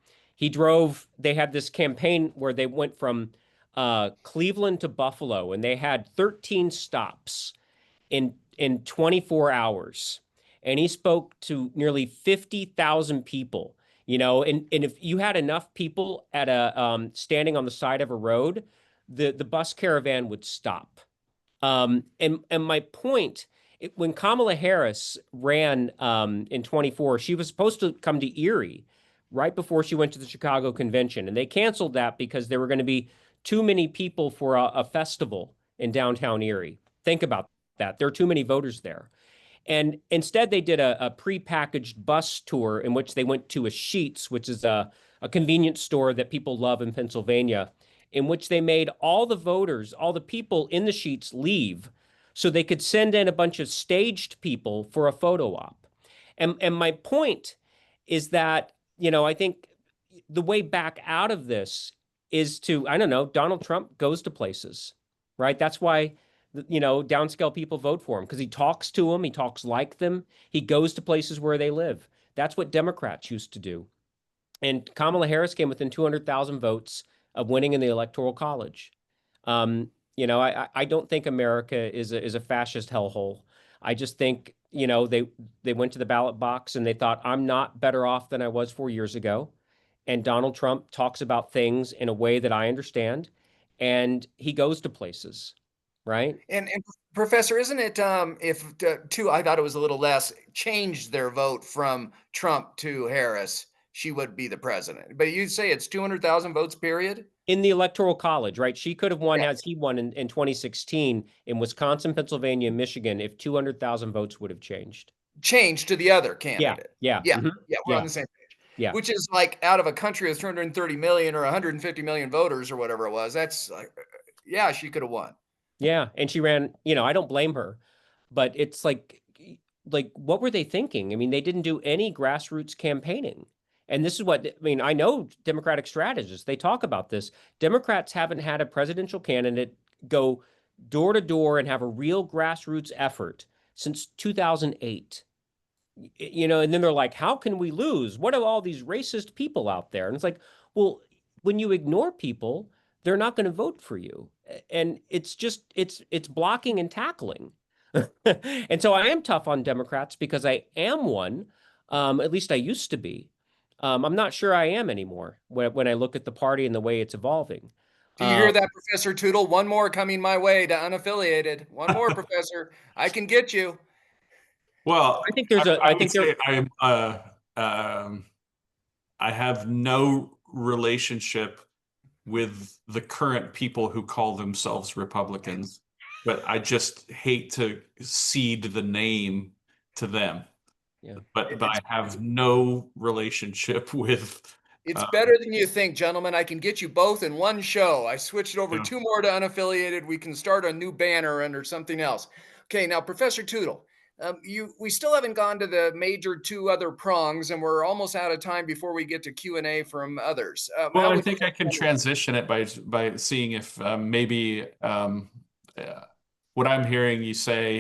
they had this campaign where they went from Cleveland to Buffalo, and they had 13 stops in 24 hours. And he spoke to nearly 50,000 people, and if you had enough people at standing on the side of a road, the bus caravan would stop. And my point, when Kamala Harris ran in 24, she was supposed to come to Erie right before she went to the Chicago convention, and they canceled that because there were going to be too many people for a festival in downtown Erie. Think about that. There are too many voters there. And instead, they did a prepackaged bus tour in which they went to a Sheetz, which is a convenience store that people love in Pennsylvania, in which they made all the voters, all the people in the Sheetz leave so they could send in a bunch of staged people for a photo op. And my point is that, I think the way back out of this is to, I don't know, Donald Trump goes to places, right? That's why downscale people vote for him, because he talks to them, he talks like them, he goes to places where they live. That's what Democrats used to do. And Kamala Harris came within 200,000 votes of winning in the Electoral College. I don't think America is a fascist hellhole. I just think, they went to the ballot box and they thought, I'm not better off than I was 4 years ago. And Donald Trump talks about things in a way that I understand, and he goes to places. Right. And Professor, isn't it if I thought it was a little less, changed their vote from Trump to Harris, she would be the president. But you say it's 200,000 votes, period? In the Electoral College, right? She could have won Yeah. as he won in 2016 in Wisconsin, Pennsylvania, and Michigan if 200,000 votes would have changed. Changed to the other candidate. Yeah. Yeah. Mhm. Yeah. We're on the same page. Yeah. Which is like out of a country of 230 million or 150 million voters or whatever it was. That's like, yeah, she could have won. Yeah. And she ran, I don't blame her, but it's like, what were they thinking? I mean, they didn't do any grassroots campaigning. And this is I know Democratic strategists, they talk about this. Democrats haven't had a presidential candidate go door to door and have a real grassroots effort since 2008. And then they're like, how can we lose? What are all these racist people out there? And it's like, well, when you ignore people, they're not going to vote for you. And it's just, it's blocking and tackling. And so I am tough on Democrats because I am one. At least I used to be. I'm not sure I am anymore when I look at the party and the way it's evolving. Do you hear that, Professor Tootle? One more coming my way to unaffiliated. One more, Professor. I can get you. Well, I think there's I have no relationship with the current people who call themselves Republicans, but I just hate to cede the name to them. Yeah. But I have no relationship with. It's better than you think, gentlemen. I can get you both in one show. I switched over 2 more to unaffiliated. We can start a new banner under something else. Okay, now, Professor Tootle, We still haven't gone to the major two other prongs, and we're almost out of time before we get to Q&A from others. Well, How I would you think I can transition it by seeing if maybe what I'm hearing you say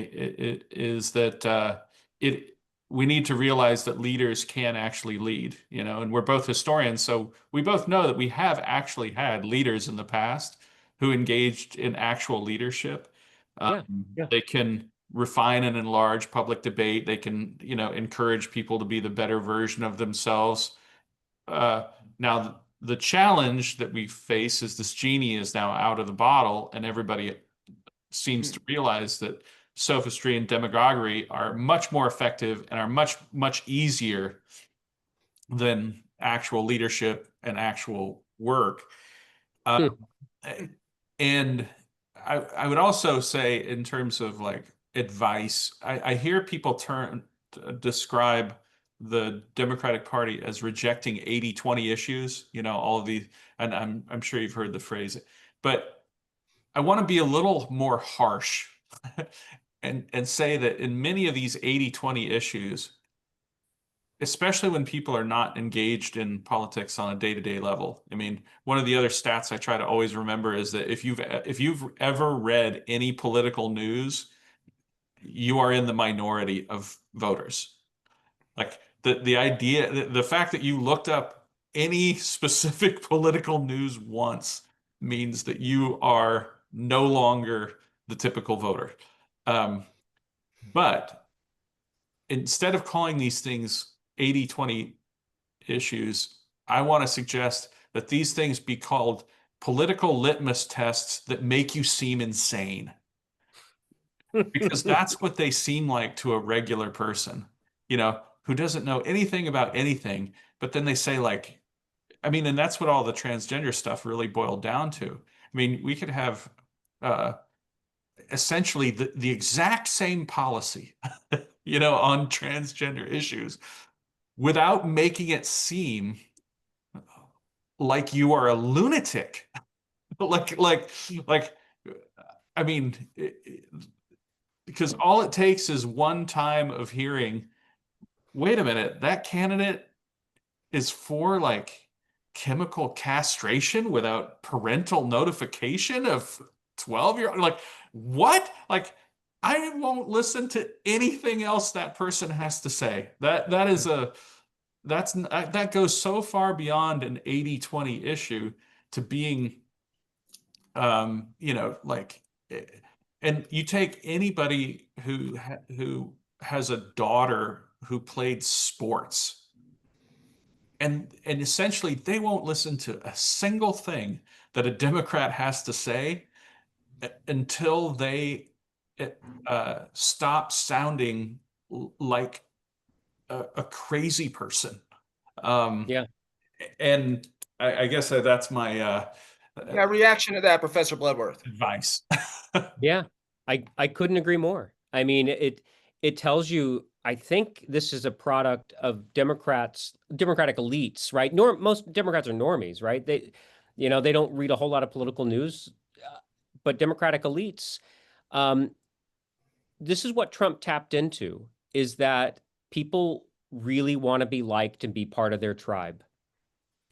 is that it we need to realize that leaders can actually lead, and we're both historians, so we both know that we have actually had leaders in the past who engaged in actual leadership. Yeah, yeah. They can refine and enlarge public debate. They can, encourage people to be the better version of themselves. Now, the challenge that we face is this genie is now out of the bottle, and everybody seems to realize that sophistry and demagoguery are much more effective and are much, much easier than actual leadership and actual work. Hmm. And I would also say, in terms of like advice, I hear people describe the Democratic Party as rejecting 80-20 issues, all of these, and I'm sure you've heard the phrase, but I want to be a little more harsh and say that in many of these 80-20 issues, especially when people are not engaged in politics on a day-to-day level. I mean, one of the other stats I try to always remember is that if you've ever read any political news, you are in the minority of voters. Like the idea, the fact that you looked up any specific political news once means that you are no longer the typical voter. But instead of calling these things 80-20 issues, I want to suggest that these things be called political litmus tests that make you seem insane, because that's what they seem like to a regular person, who doesn't know anything about anything. But then they say, like, I mean, and that's what all the transgender stuff really boiled down to. I mean, we could have uh, essentially the exact same policy, on transgender issues without making it seem like you are a lunatic. like, I mean, because all it takes is one time of hearing, wait a minute, that candidate is for like chemical castration without parental notification of 12-year-old. Like, what? Like, I won't listen to anything else that person has to say. That goes so far beyond an 80-20 issue to being, like, and you take anybody who has a daughter who played sports, and essentially they won't listen to a single thing that a Democrat has to say until they stop sounding like a crazy person. Yeah. And I guess that's my reaction to that, Professor Bloodworth? advice. Yeah. I couldn't agree more. I mean, it tells you, I think this is a product of democratic elites, right? Most Democrats are normies, right? They don't read a whole lot of political news, but Democratic elites, this is what Trump tapped into, is that people really want to be liked and be part of their tribe.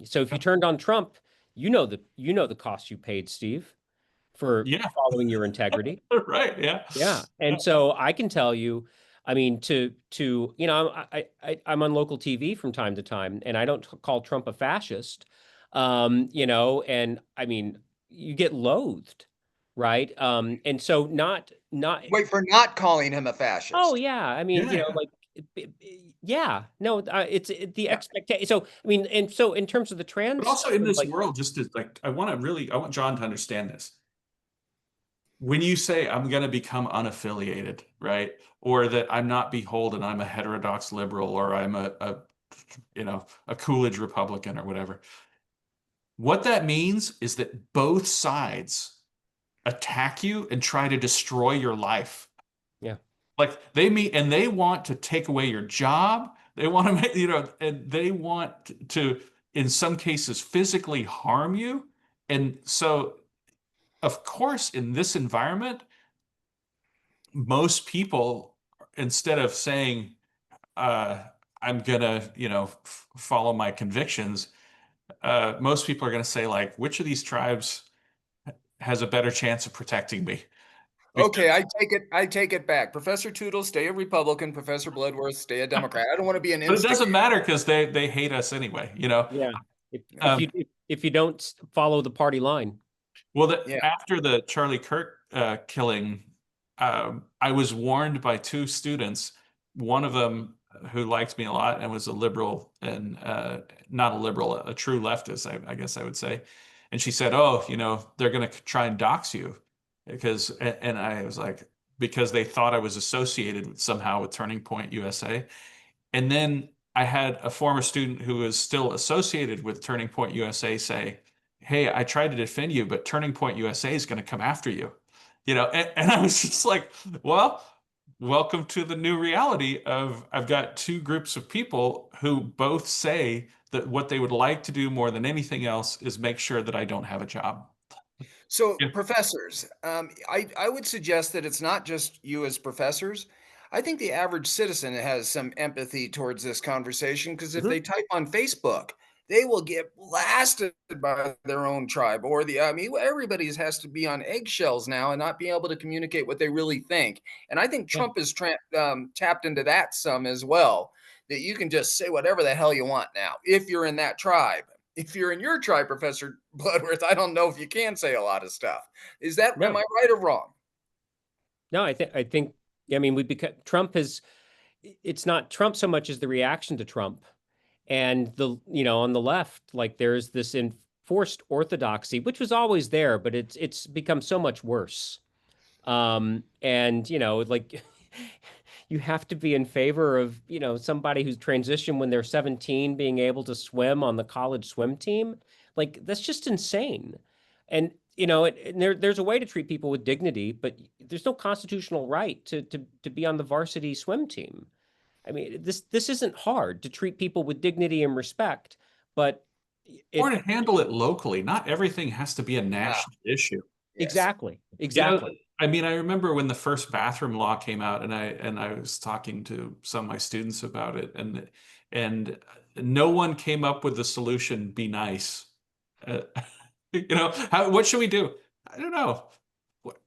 So if you turned on Trump, the cost you paid, Steve, for Yeah. following your integrity. Right. Yeah. Yeah. And so I can tell you, I mean, I'm on local TV from time to time, and I don't call Trump a fascist. And I mean, you get loathed, right? And so not Wait, for not calling him a Oh fascist. yeah, I mean, Yeah. like, yeah, no, the Yeah. expectation. So I mean, and so in terms of the But trans also in this like, world, just to like, I want John to understand this. When you say I'm going to become unaffiliated, right? Or that I'm not beholden, I'm a heterodox liberal, or I'm a Coolidge Republican or whatever. What that means is that both sides attack you and try to destroy your life. yeah, Like they meet and they want to take away your job. They want to make, and they want to, in some cases, physically harm you. And so, of course, in this environment, most people instead of saying, I'm gonna, follow my convictions, most people are gonna say, like, which of these tribes has a better chance of protecting me? Okay, I take it back. Professor Tootle, stay a Republican. Professor Bloodworth, stay a Democrat. I don't want to be an But it instigator. doesn't matter because they hate us anyway, Yeah. Um, If you don't follow the party line. Well, Yeah. after the Charlie Kirk killing, I was warned by two students, one of them who liked me a lot and was a liberal and not a liberal, a true leftist, I guess I would say. And she said, "Oh, they're going to try and dox you," and I was like, because they thought I was associated somehow with Turning Point USA. And then I had a former student who was still associated with Turning Point USA say, "Hey, I tried to defend you, but Turning Point USA is going to come after you." And I was just like, well, welcome to the new reality of I've got two groups of people who both say that what they would like to do more than anything else is make sure that I don't have a job. So, Yeah. professors, I would suggest that it's not just you as professors. I think the average citizen has some empathy towards this conversation because if Mhm. they type on Facebook, they will get blasted by their own tribe or I mean, everybody has to be on eggshells now and not be able to communicate what they really think. And I think Yeah. Trump has tapped into that some as well, that you can just say whatever the hell you want now if you're in that tribe. If you're in your tribe, Professor Bloodworth, I don't know if you can say a lot of stuff. Am No, I right or wrong? no, I mean, Trump has, it's not Trump so much as the reaction to Trump. And on the left, like there's this enforced orthodoxy, which was always there, but it's become so much worse. And like you have to be in favor of, somebody who's transitioned when they're 17 being able to swim on the college swim team. Like that's just insane. And there's a way to treat people with dignity, but there's no constitutional right to be on the varsity swim team. I mean, this isn't hard to treat people with dignity and respect, but Or it to handle it locally. Not everything has to be a Ah, national issue. yes. exactly, You know, exactly. I mean, I remember when the first bathroom law came out, and I was talking to some of my students about it, and no one came up with the solution. Be nice. Uh, what should we do? I don't know.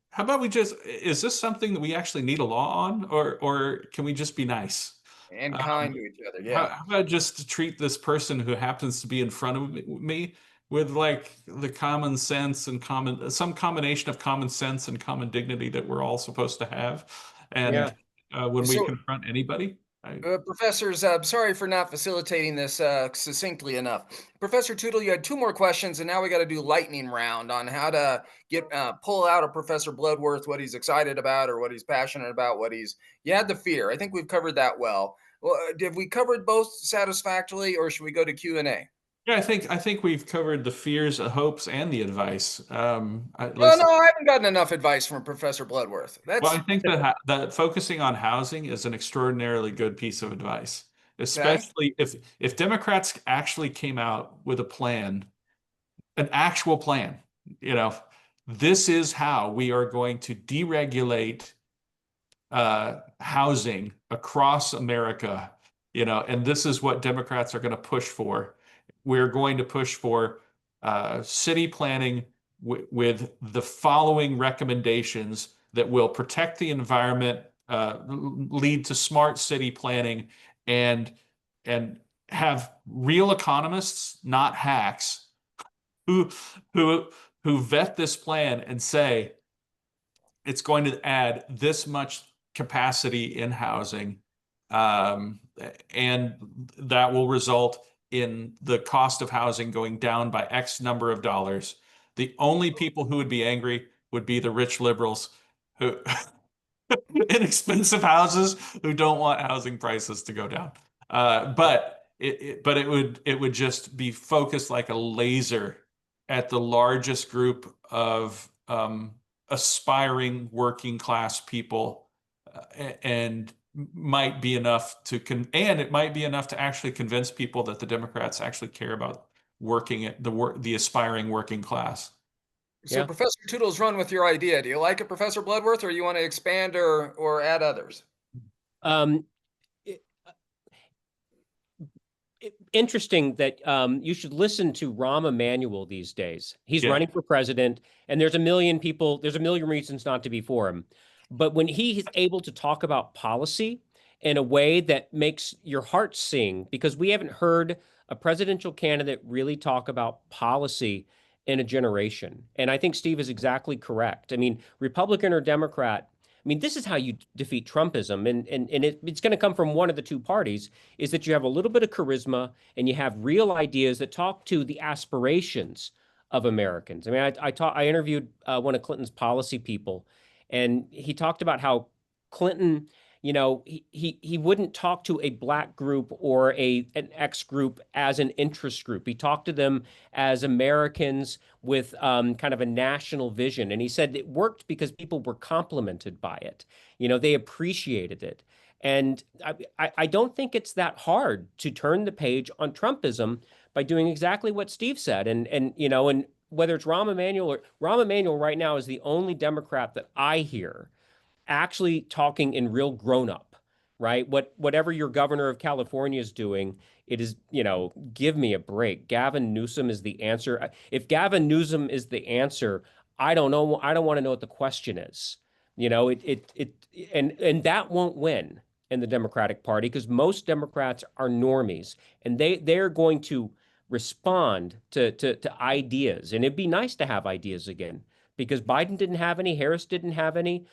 How about we just? Is this something that we actually need a law on, or can we just be nice? And kind Um, to each other. how, Yeah. how about just to treat this person who happens to be in front of me with like the common sense and some combination of common sense and common dignity that we're all supposed to have. Yeah. And when we So, confront anybody, professors, I'm sorry for not facilitating this succinctly enough. Professor Tootle, you had two more questions, and now we got to do lightning round on how to get pull out of Professor Bloodworth what he's excited about or what he's passionate about. You had the fear. I think we've covered that well. Well, have we covered both satisfactorily, or should we go to Q&A? yeah, I think we've covered the fears, the hopes, and the advice. No, no, I haven't gotten enough advice from Professor Bloodworth. Well, I That's think that focusing on housing is an extraordinarily good piece of advice, okay. especially if Democrats actually came out with a plan, an actual plan. You know, this is how we are going to deregulate housing across America. And this is what Democrats are going to push for. We're going to push for city planning with the following recommendations that will protect the environment, lead to smart city planning, and and have real economists, not hacks, who who who vet this plan and say it's going to add this much capacity in housing, um, and that will result in the cost of housing going down by X number of dollars. The only people who would be angry would be the rich liberals who inexpensive houses who don't want housing prices to go down. But it would just be focused like a laser at the largest group of aspiring working class people, and might be enough and it might be enough to actually convince people that the Democrats actually care about the aspiring working class. So Yeah. Professor Tootle's run with your idea. Do you like it, Professor Bloodworth, or you want to expand or add others? Um, Interesting that you should listen to Rahm Emanuel these days. He's running for president, and there's a million people, there's a million reasons not to be for him. But when he is able to talk about policy in a way that makes your heart sing, because we haven't heard a presidential candidate really talk about policy in a generation. And I think Steve is exactly correct. I mean, Republican or Democrat, I mean, this is how you defeat Trumpism, and it's going to come from one of the two parties, is that you have a little bit of charisma and you have real ideas that talk to the aspirations of Americans. I mean, I interviewed one of Clinton's policy people, and he talked about how Clinton, he wouldn't talk to a black group or an X group as an interest group. He talked to them as Americans with kind of a national vision. And he said it worked because people were complimented by it. They appreciated it. And I don't think it's that hard to turn the page on Trumpism by doing exactly what Steve said. And whether it's Rahm Emanuel right now is the only Democrat that I hear actually talking in real grown up, right? Whatever your governor of California is doing, it is, give me a break. Gavin Newsom is the answer. If Gavin Newsom is the answer, I don't know. I don't want to know what the question is. And that won't win in the Democratic Party because most Democrats are normies and they're going to respond to ideas. And it'd be nice to have ideas again because Biden didn't have any, Harris didn't have any.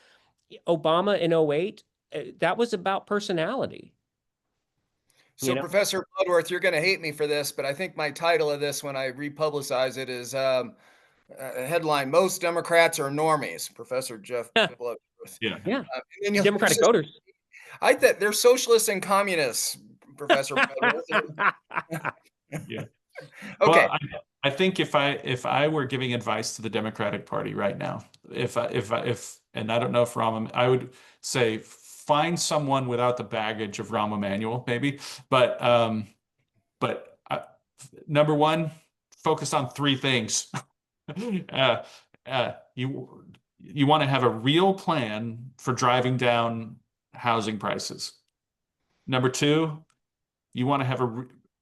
Obama in '08, that was about personality. So, Professor Bloodworth, you're going to hate me for this, but I think my title of this when I republicize it is a headline, Most Democrats Are Normies, Professor Jeff Bloodworth. Yeah. Democratic voters. I think they're socialists and communists, Professor Bloodworth. Yeah. Okay. Well, I think if I were giving advice to the Democratic Party right now, if and I don't know if I would say find someone without the baggage of Rahm Emanuel, maybe, but number one, focus on three things. You want to have a real plan for driving down housing prices. Number two, you want to have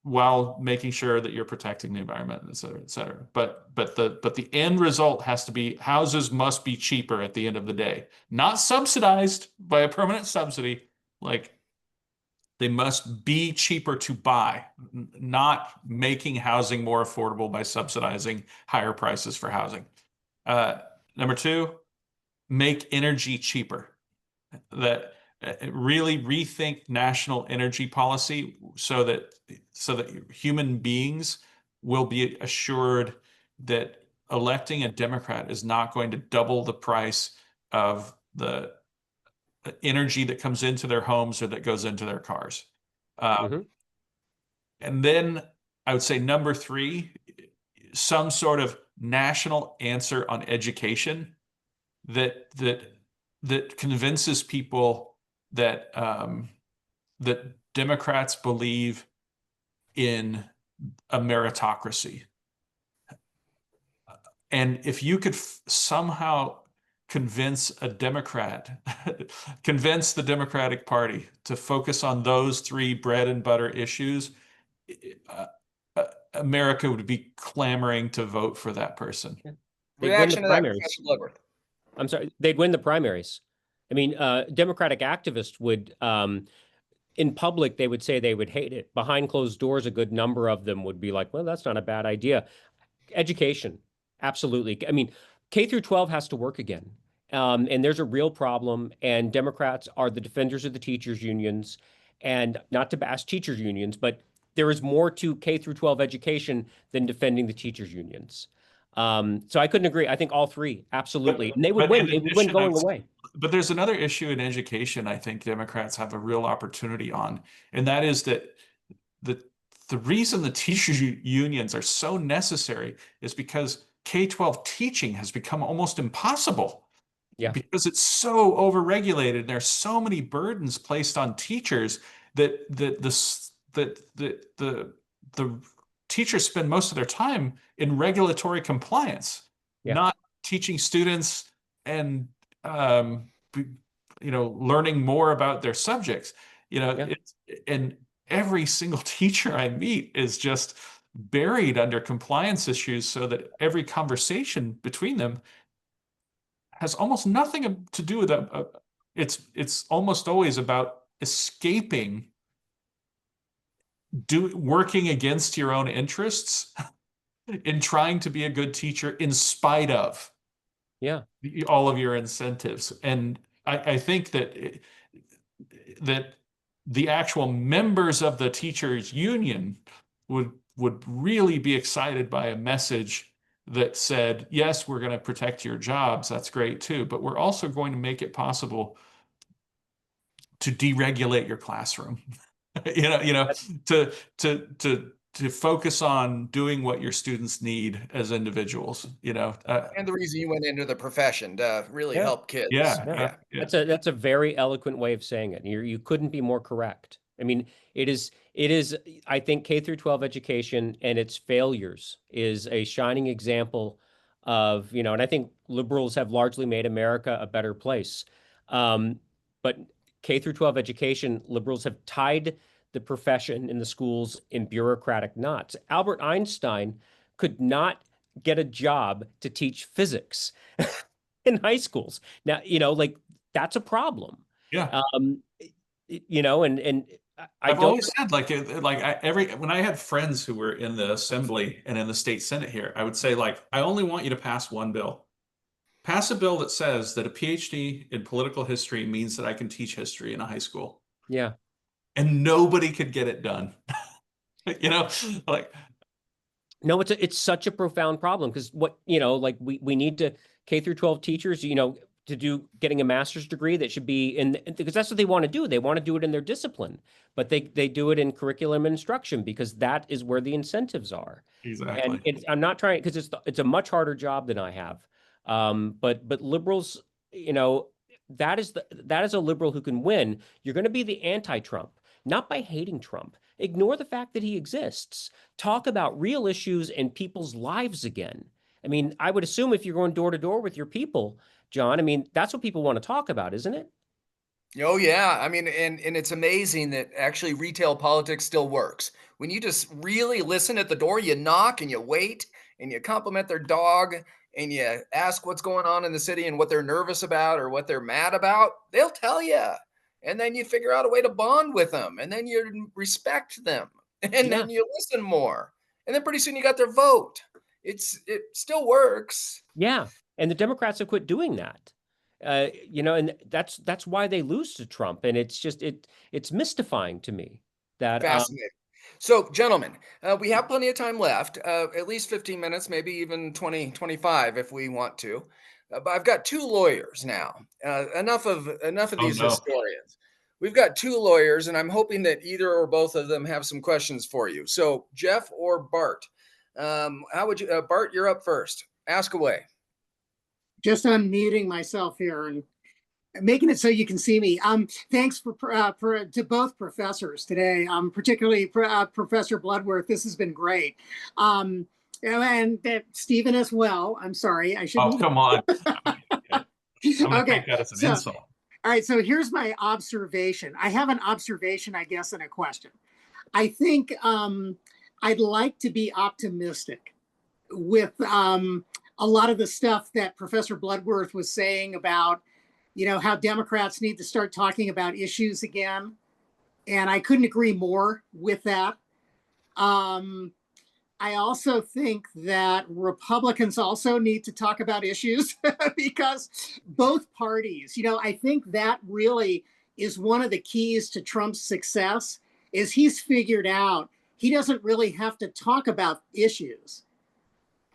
while making sure that you're protecting the environment, et cetera, et cetera. But the end result has to be houses must be cheaper at the end of the day, not subsidized by a permanent subsidy. Like they must be cheaper to buy, not making housing more affordable by subsidizing higher prices for housing. Number two, make energy cheaper. That really rethink national energy policy so that human beings will be assured that electing a Democrat is not going to double the price of the energy that comes into their homes or that goes into their cars. And then I would say number three, some sort of national answer on education that convinces people that that Democrats believe in a meritocracy. And if you could somehow convince the Democratic Party to focus on those three bread and butter issues, America would be clamoring to vote for that person. Reaction to that, Professor Bloodworth. I'm sorry, they'd win the primaries. I mean, Democratic activists would, in public, they would say they would hate it. Behind closed doors, a good number of them would be like, well, that's not a bad idea. Education, absolutely. I mean, K through 12 has to work again. And there's a real problem. And Democrats are the defenders of the teachers' unions. And not to bash teachers' unions, but there is more to K through 12 education than defending the teachers' unions. So I couldn't agree. I think all three, absolutely. And they would win. It would win going away. But there's another issue in education I think Democrats have a real opportunity on, and that is that the reason the teachers unions are so necessary is because K-12 teaching has become almost impossible. Yeah. Because it's so overregulated. There's so many burdens placed on teachers that the teachers spend most of their time in regulatory compliance, not teaching students and learning more about their subjects. Yeah. And every single teacher I meet is just buried under compliance issues, so that every conversation between them has almost nothing to do with it's almost always about escaping working against your own interests in trying to be a good teacher in spite of Yeah. all of your incentives. And I think that the actual members of the teachers union would really be excited by a message that said, yes, we're going to protect your jobs. That's great too, but we're also going to make it possible to deregulate your classroom. To focus on doing what your students need as individuals. And the reason you went into the profession to really Yeah. help kids. Yeah. That's a very eloquent way of saying it. You couldn't be more correct. I mean, it is, I think K through 12 education and its failures is a shining example of, and I think liberals have largely made America a better place. But K through 12 education, liberals have tied the profession in the schools in bureaucratic knots. Albert Einstein could not get a job to teach physics in high schools. Now, like that's a problem. Yeah. And I've always said, when I had friends who were in the assembly and in the state senate here, I would say, I only want you to pass one bill. Pass a bill that says that a PhD in political history means that I can teach history in a high school. Yeah. And nobody could get it done. No, it's such a profound problem, because we need to K through 12 teachers, to do getting a master's degree that should be because that's what they want to do. They want to do it in their discipline, but they do it in curriculum and instruction because that is where the incentives are. Exactly. And I'm not trying, because it's a much harder job than I have. But liberals, that is a liberal who can win. You're going to be the anti-Trump, not by hating Trump. Ignore the fact that he exists. Talk about real issues and people's lives again. I mean, I would assume if you're going door to door with your people, John, I mean, that's what people want to talk about, isn't it? Oh yeah. I mean, and it's amazing that actually retail politics still works. When you just really listen at the door, you knock and you wait and you compliment their dog and you ask what's going on in the city and what they're nervous about or what they're mad about, they'll tell you. And then you figure out a way to bond with them, and then you respect them, and then you listen more. And then pretty soon you got their vote. It still works. Yeah. And the Democrats have quit doing that. And that's why they lose to Trump. And it's just it's mystifying to me that Fascinating. So, gentlemen, we have plenty of time left, at least 15 minutes, maybe even 20, 25 if we want to. But I've got two lawyers now. Enough of these historians. We've got two lawyers, and I'm hoping that either or both of them have some questions for you. So, Jeff or Bart, how would you? Bart, you're up first. Ask away. Just unmuting myself here and making it so you can see me. Thanks to both professors today, particularly Professor Bloodworth. This has been great. And Stephen as well. I'm sorry, I shouldn't. Oh, come on. Okay. That as an insult. All right, so here's my observation. I have an observation, I guess, and a question. I think I'd like to be optimistic with a lot of the stuff that Professor Bloodworth was saying about, how Democrats need to start talking about issues again. And I couldn't agree more with that. I also think that Republicans also need to talk about issues because both parties, I think that really is one of the keys to Trump's success is he's figured out he doesn't really have to talk about issues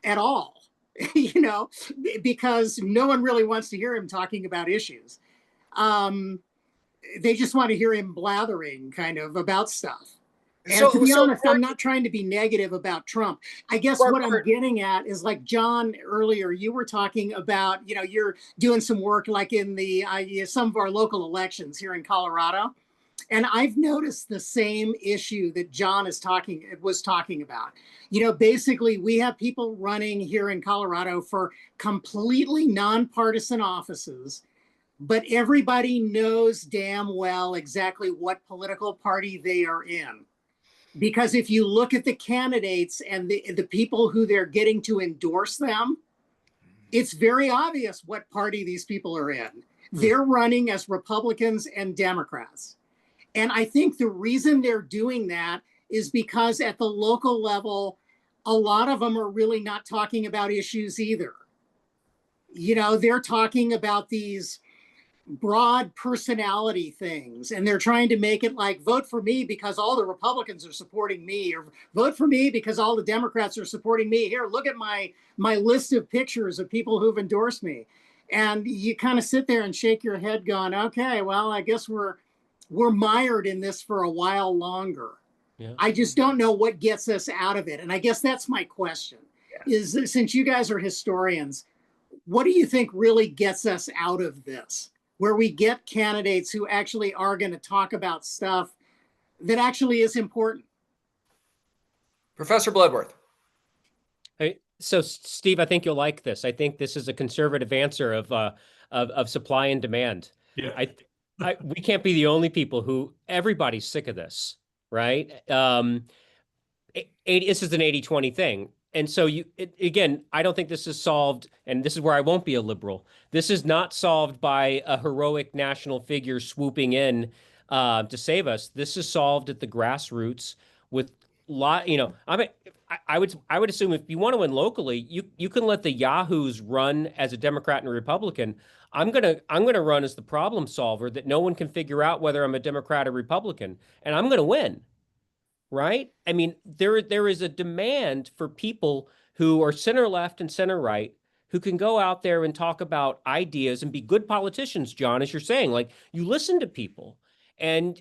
at all, because no one really wants to hear him talking about issues. They just want to hear him blathering kind of about stuff. And to be honest, I'm not trying to be negative about Trump. I guess what I'm getting at is, like John earlier, you were talking about, you're doing some work like in the some of our local elections here in Colorado. And I've noticed the same issue that John was talking about. Basically, we have people running here in Colorado for completely nonpartisan offices, but everybody knows damn well exactly what political party they are in. Because if you look at the candidates and the people who they're getting to endorse them, it's very obvious what party these people are in. They're running as Republicans and Democrats. And I think the reason they're doing that is because at the local level, a lot of them are really not talking about issues either. You know, they're talking about these broad personality things, and they're trying to make it like, vote for me because all the Republicans are supporting me, or vote for me because all the Democrats are supporting me. Here, look at my list of pictures of people who've endorsed me. And you kind of sit there and shake your head going, okay, well, I guess we're mired in this for a while longer. Yeah. I just don't know what gets us out of it. And I guess that's my question, is that since you guys are historians, what do you think really gets us out of this, where we get candidates who actually are going to talk about stuff that actually is important? Professor Bloodworth. Hey, so Steve, I think you'll like this. I think this is a conservative answer of supply and demand. Yeah. We can't be the only people who, everybody's sick of this, right? This is an 80-20 thing. And so again, I don't think this is solved, and this is where I won't be a liberal. This is not solved by a heroic national figure swooping in to save us. This is solved at the grassroots with I would assume if you want to win locally, you can let the yahoos run as a Democrat and a Republican. I'm gonna run as the problem solver that no one can figure out whether I'm a Democrat or Republican, and I'm gonna win. Right? I mean, there is a demand for people who are center left and center right who can go out there and talk about ideas and be good politicians, John, as you're saying. Like, you listen to people, and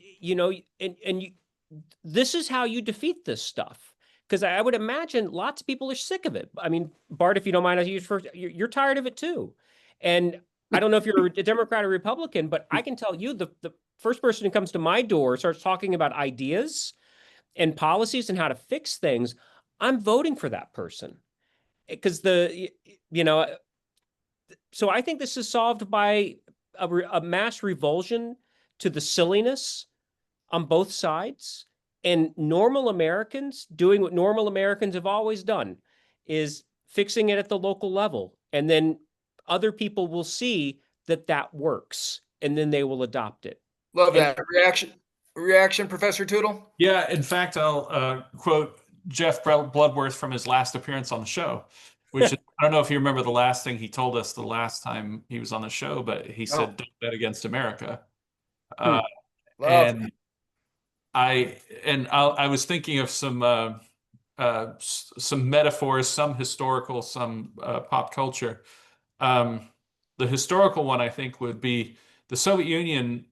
this is how you defeat this stuff. Because I would imagine lots of people are sick of it. I mean, Bart, if you don't mind, I use first. You're tired of it too, and I don't know if you're a Democrat or Republican, but I can tell you the first person who comes to my door starts talking about ideas and policies and how to fix things, I'm voting for that person. Because so I think this is solved by a mass revulsion to the silliness on both sides, and normal Americans doing what normal Americans have always done, is fixing it at the local level. And then other people will see that works, and then they will adopt it. Love that reaction, Professor Tootle? Yeah, in fact, I'll quote Jeff Bloodworth from his last appearance on the show, which is, I don't know if you remember the last thing he told us the last time he was on the show, but he said, "Don't bet against America." And I was thinking of some metaphors, some historical, some pop culture. The historical one, I think, would be the Soviet Union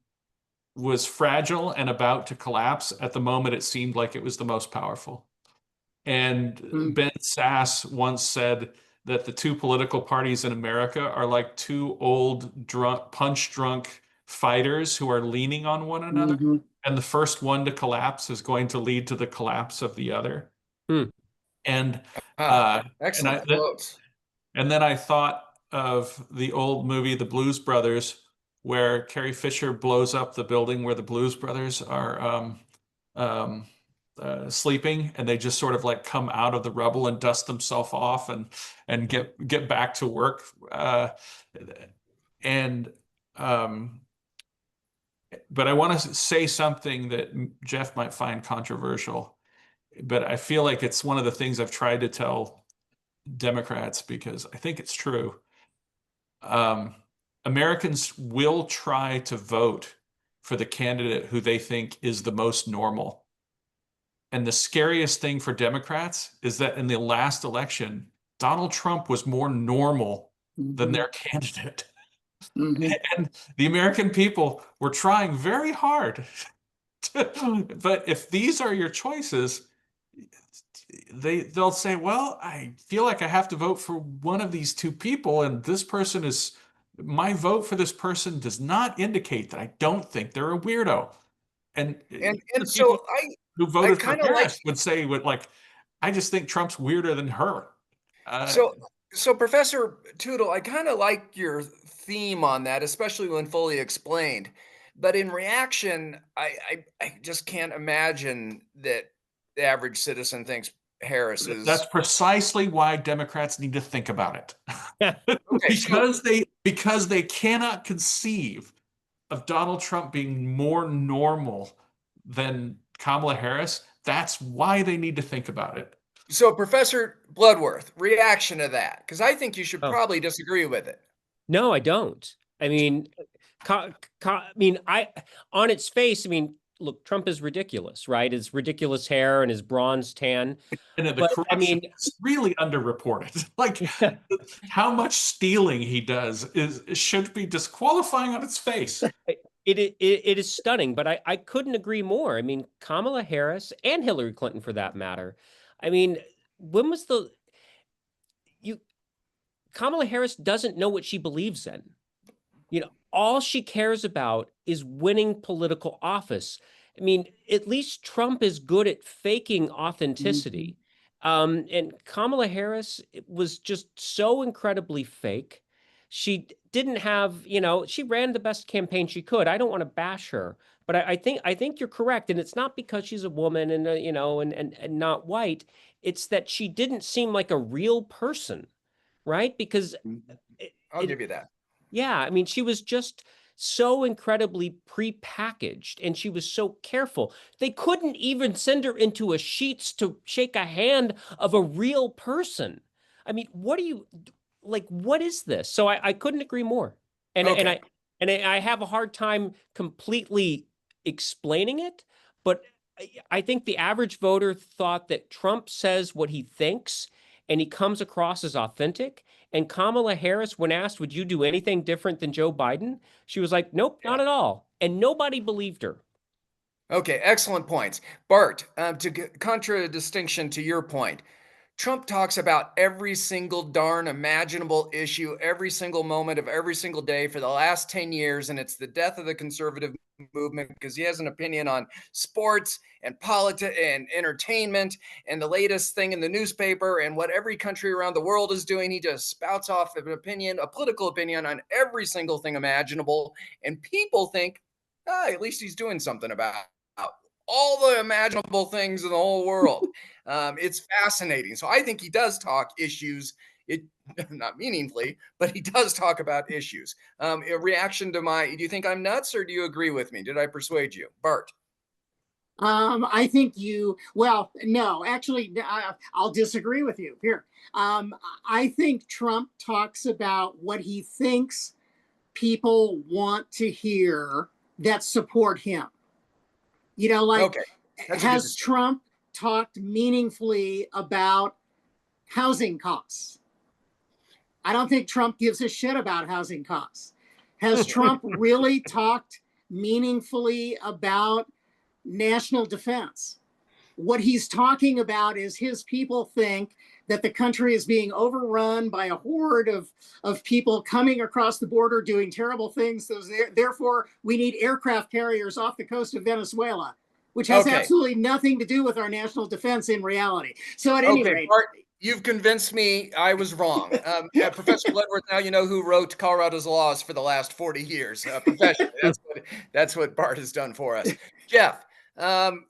was fragile and about to collapse at the moment it seemed like it was the most powerful. And Ben Sass once said that the two political parties in America are like two old punch-drunk fighters who are leaning on one another. And the first one to collapse is going to lead to the collapse of the other. And excellent quotes. And then I thought of the old movie, The Blues Brothers, where Carrie Fisher blows up the building where the Blues Brothers are sleeping, and they just sort of like come out of the rubble and dust themselves off and get back to work. But I want to say something that Jeff might find controversial, but I feel like it's one of the things I've tried to tell Democrats because I think it's true. Americans will try to vote for the candidate who they think is the most normal. And the scariest thing for Democrats is that in the last election, Donald Trump was more normal than their candidate. And the American people were trying very hard. But if these are your choices, they'll say, well, I feel like I have to vote for one of these two people, and this person is, my vote for this person does not indicate that I don't think they're a weirdo. And so who voted for Harris would say, I just think Trump's weirder than her. So So, Professor Tootle, I kind of like your theme on that, especially when fully explained. But in reaction, I just can't imagine that the average citizen thinks Harris That's is precisely why Democrats need to think about it. okay. So, Because they cannot conceive of Donald Trump being more normal than Kamala Harris. That's why they need to think about it. so Professor Bloodworth, reaction to that, because I think you should Oh, probably disagree with it. no, I don't. I mean, I mean, on its face, I mean, look, Trump is ridiculous, right? His ridiculous hair and his bronze tan. And the But I corruption mean, is really underreported. Like how much stealing he does should be disqualifying on its face. it is stunning, but I couldn't agree more. I mean, Kamala Harris and Hillary Clinton, for that matter. I mean, when was the you Kamala Harris doesn't know what she believes in. All she cares about is winning political office. I mean, at least Trump is good at faking authenticity. And Kamala Harris was just so incredibly fake. She didn't have, she ran the best campaign she could. I don't want to bash her, but I think you're correct. And it's not because she's a woman and and not white. It's that she didn't seem like a real person, right? Because it, I'll it give you that. yeah, I mean, she was just so incredibly prepackaged and she was so careful. They couldn't even send her into a sheets to shake a hand of a real person. I mean, what is this? So I couldn't agree more. And and Okay. I and I have a hard time completely explaining it, but I think the average voter thought that Trump says what he thinks and he comes across as authentic. And Kamala Harris, when asked, would you do anything different than Joe Biden? She was like, nope, Yeah. not at all. And nobody believed her. Okay. Excellent points, Bart. Contradistinction to your point. Trump talks about every single darn imaginable issue, every single moment of every single day for the last 10 years. And it's the death of the conservative movement because he has an opinion on sports and politics and entertainment and the latest thing in the newspaper and what every country around the world is doing. He just spouts off an opinion, a political opinion on every single thing imaginable. And people think, at least he's doing something about all the imaginable things in the whole world. It's fascinating. So I think he does talk issues. It not meaningfully, but he does talk about issues. A reaction to do you think I'm nuts or do you agree with me? Did I persuade you, Bart? I think well, no, actually, I'll disagree with you here. I think Trump talks about what he thinks people want to hear that support him. Like, Okay, that's a good has distinction. Trump talked meaningfully about housing costs? I don't think Trump gives a shit about housing costs. Has Trump really talked meaningfully about national defense? What he's talking about is his people think that the country is being overrun by a horde of people coming across the border doing terrible things. So therefore, we need aircraft carriers off the coast of Venezuela, which has absolutely nothing to do with our national defense in reality. So at any rate, Bart, you've convinced me I was wrong. Professor Bloodworth, now you know who wrote Colorado's laws for the last 40 years professionally. That's what Bart has done for us. Jeff,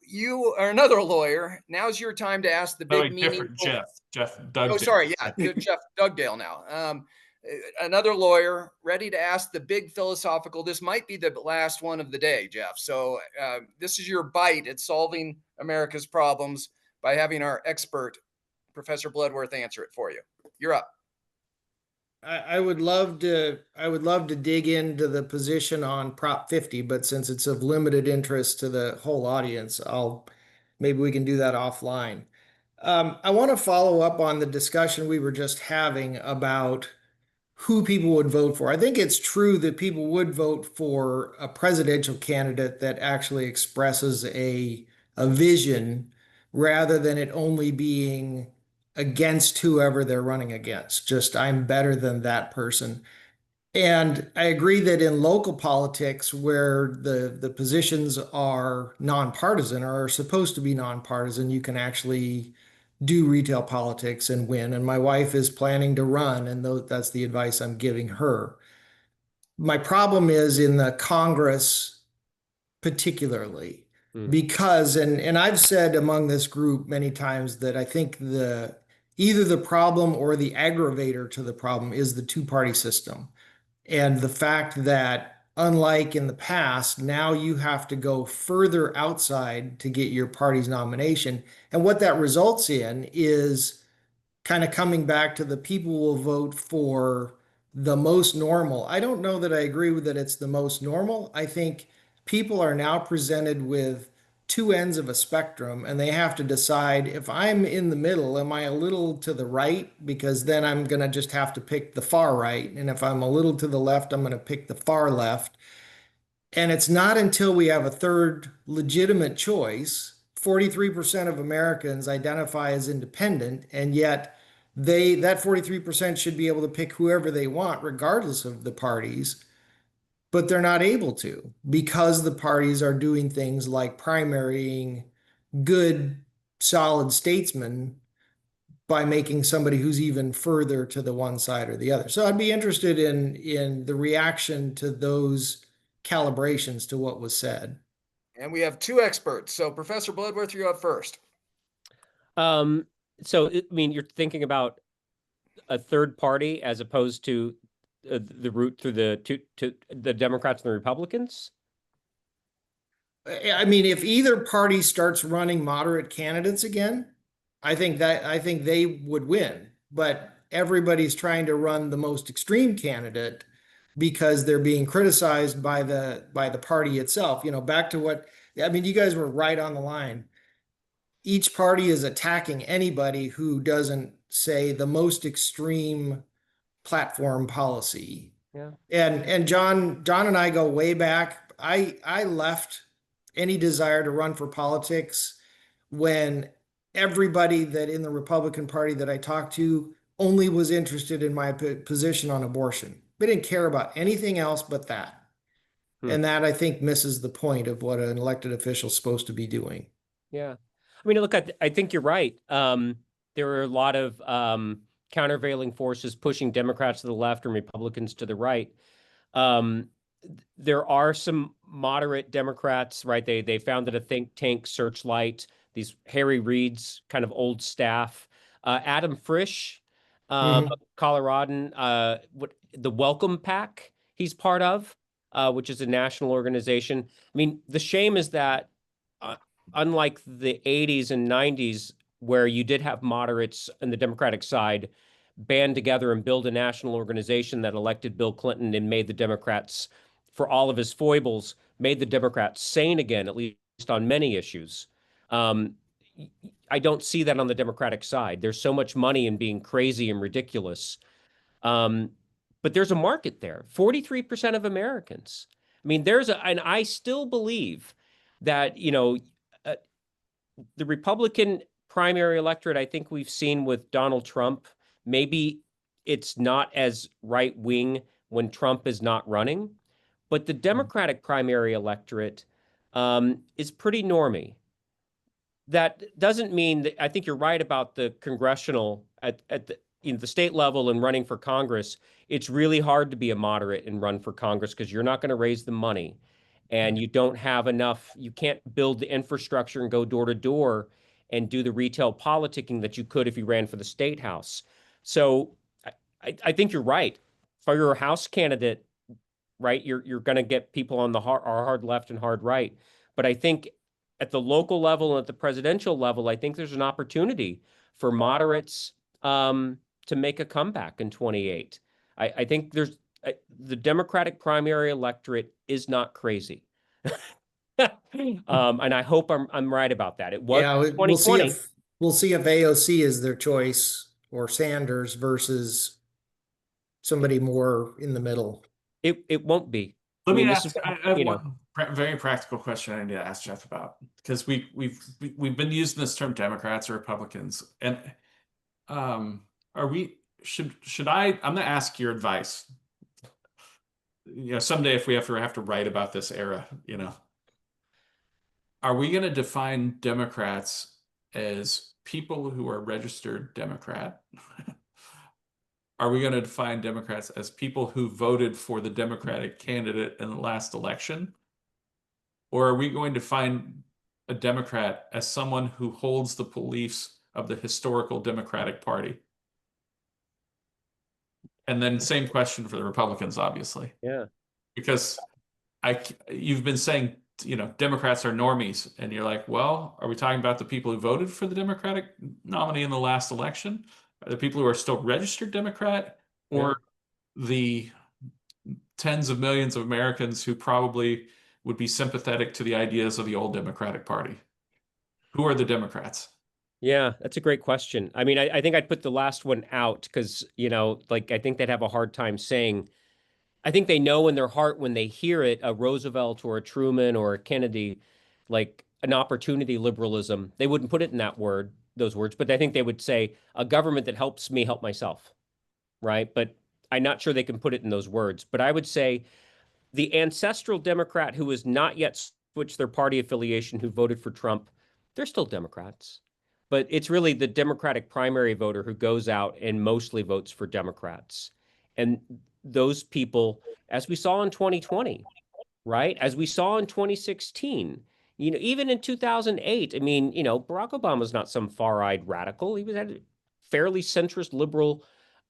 you are another lawyer. Now's your time to ask the big Different meaningful. Jeff Dugdale. Oh, sorry. Yeah, Jeff Dugdale now. Another lawyer ready to ask the big philosophical. This might be the last one of the day, Jeff. So this is your bite at solving America's problems by having our expert, Professor Bloodworth, answer it for you. You're up. I would love to dig into the position on Prop 50, but since it's of limited interest to the whole audience, maybe we can do that offline. I want to follow up on the discussion we were just having about who people would vote for. I think it's true that people would vote for a presidential candidate that actually expresses a vision rather than it only being against whoever they're running against. Just, I'm better than that person. And I agree that in local politics, where the positions are nonpartisan or are supposed to be nonpartisan, you can actually do retail politics and win. And my wife is planning to run, and that's the advice I'm giving her. My problem is in the Congress, particularly, because, and I've said among this group many times that I think either the problem or the aggravator to the problem is the two-party system. And the fact that, unlike in the past, now you have to go further outside to get your party's nomination. And what that results in is kind of coming back to the people will vote for the most normal. I don't know that I agree with that it's the most normal. I think people are now presented with two ends of a spectrum, and they have to decide, if I'm in the middle, am I a little to the right? Because then I'm going to just have to pick the far right. And if I'm a little to the left, I'm going to pick the far left. And it's not until we have a third legitimate choice. 43% of Americans identify as independent, and yet that 43% should be able to pick whoever they want, regardless of the parties, but they're not able to, because the parties are doing things like primarying good, solid statesmen by making somebody who's even further to the one side or the other. So I'd be interested in the reaction to those calibrations to what was said. And we have two experts. So Professor Bloodworth, you're up first. So, I mean, you're thinking about a third party as opposed to the route through to the Democrats and the Republicans? I mean, if either party starts running moderate candidates again, I think they would win. But everybody's trying to run the most extreme candidate because they're being criticized by the party itself. You know, back to what I mean, you guys were right on the line. Each party is attacking anybody who doesn't say the most extreme platform policy. Yeah. And John and I go way back. I left any desire to run for politics when everybody that in the Republican Party that I talked to only was interested in my position on abortion. They didn't care about anything else but that. And that, I think, misses the point of what an elected official is supposed to be doing. Yeah. I mean, look, I think you're right. There are a lot of countervailing forces pushing Democrats to the left and Republicans to the right. There are some moderate Democrats, right? They founded a think tank, Searchlight, these Harry Reid's kind of old staff. Adam Frisch, Coloradan, the Welcome Pack he's part of, which is a national organization. I mean, the shame is that unlike the 80s and 90s, where you did have moderates on the Democratic side band together and build a national organization that elected Bill Clinton and made the Democrats, for all of his foibles, made the Democrats sane again, at least on many issues. I don't see that on the Democratic side. There's so much money in being crazy and ridiculous. But there's a market there. 43% of Americans. I mean, and I still believe that, the Republican primary electorate, I think we've seen with Donald Trump, maybe it's not as right wing when Trump is not running, but the Democratic primary electorate is pretty normie. That doesn't mean that I think you're right about the congressional at the state level and running for Congress. It's really hard to be a moderate and run for Congress because you're not going to raise the money. And you don't have enough, you can't build the infrastructure and go door to door and do the retail politicking that you could if you ran for the state house. So I think you're right. For your House candidate, right, you're going to get people on the hard left and hard right. But I think at the local level and at the presidential level, I think there's an opportunity for moderates to make a comeback in 28. I think the Democratic primary electorate is not crazy. And I hope I'm right about that. It was 2020. We'll see if AOC is their choice or Sanders versus somebody more in the middle. It won't be. Let me ask. I have one very practical question I need to ask Jeff about, because we've been using this term Democrats or Republicans, and should I'm going to ask your advice. Someday if we have to write about this era, are we going to define Democrats as people who are registered Democrat? Are we going to define Democrats as people who voted for the Democratic candidate in the last election? Or are we going to find a Democrat as someone who holds the beliefs of the historical Democratic Party? And then same question for the Republicans, obviously. Yeah. Because you've been saying, Democrats are normies, and you're like, well, are we talking about the people who voted for the Democratic nominee in the last election? Are the people who are still registered Democrat, or the tens of millions of Americans who probably would be sympathetic to the ideas of the old Democratic Party? Who are the Democrats? Yeah, that's a great question. I mean, I think I'd put the last one out because, I think they'd have a hard time saying, I think they know in their heart when they hear it, a Roosevelt or a Truman or a Kennedy, like an opportunity liberalism, they wouldn't put it in those words, but I think they would say a government that helps me help myself, right? But I'm not sure they can put it in those words. But I would say the ancestral Democrat who has not yet switched their party affiliation, who voted for Trump, they're still Democrats. But it's really the Democratic primary voter who goes out and mostly votes for Democrats. And those people, as we saw in 2020, right? As we saw in 2016, even in 2008, I mean, Barack Obama's not some far-eyed radical. He had fairly centrist liberal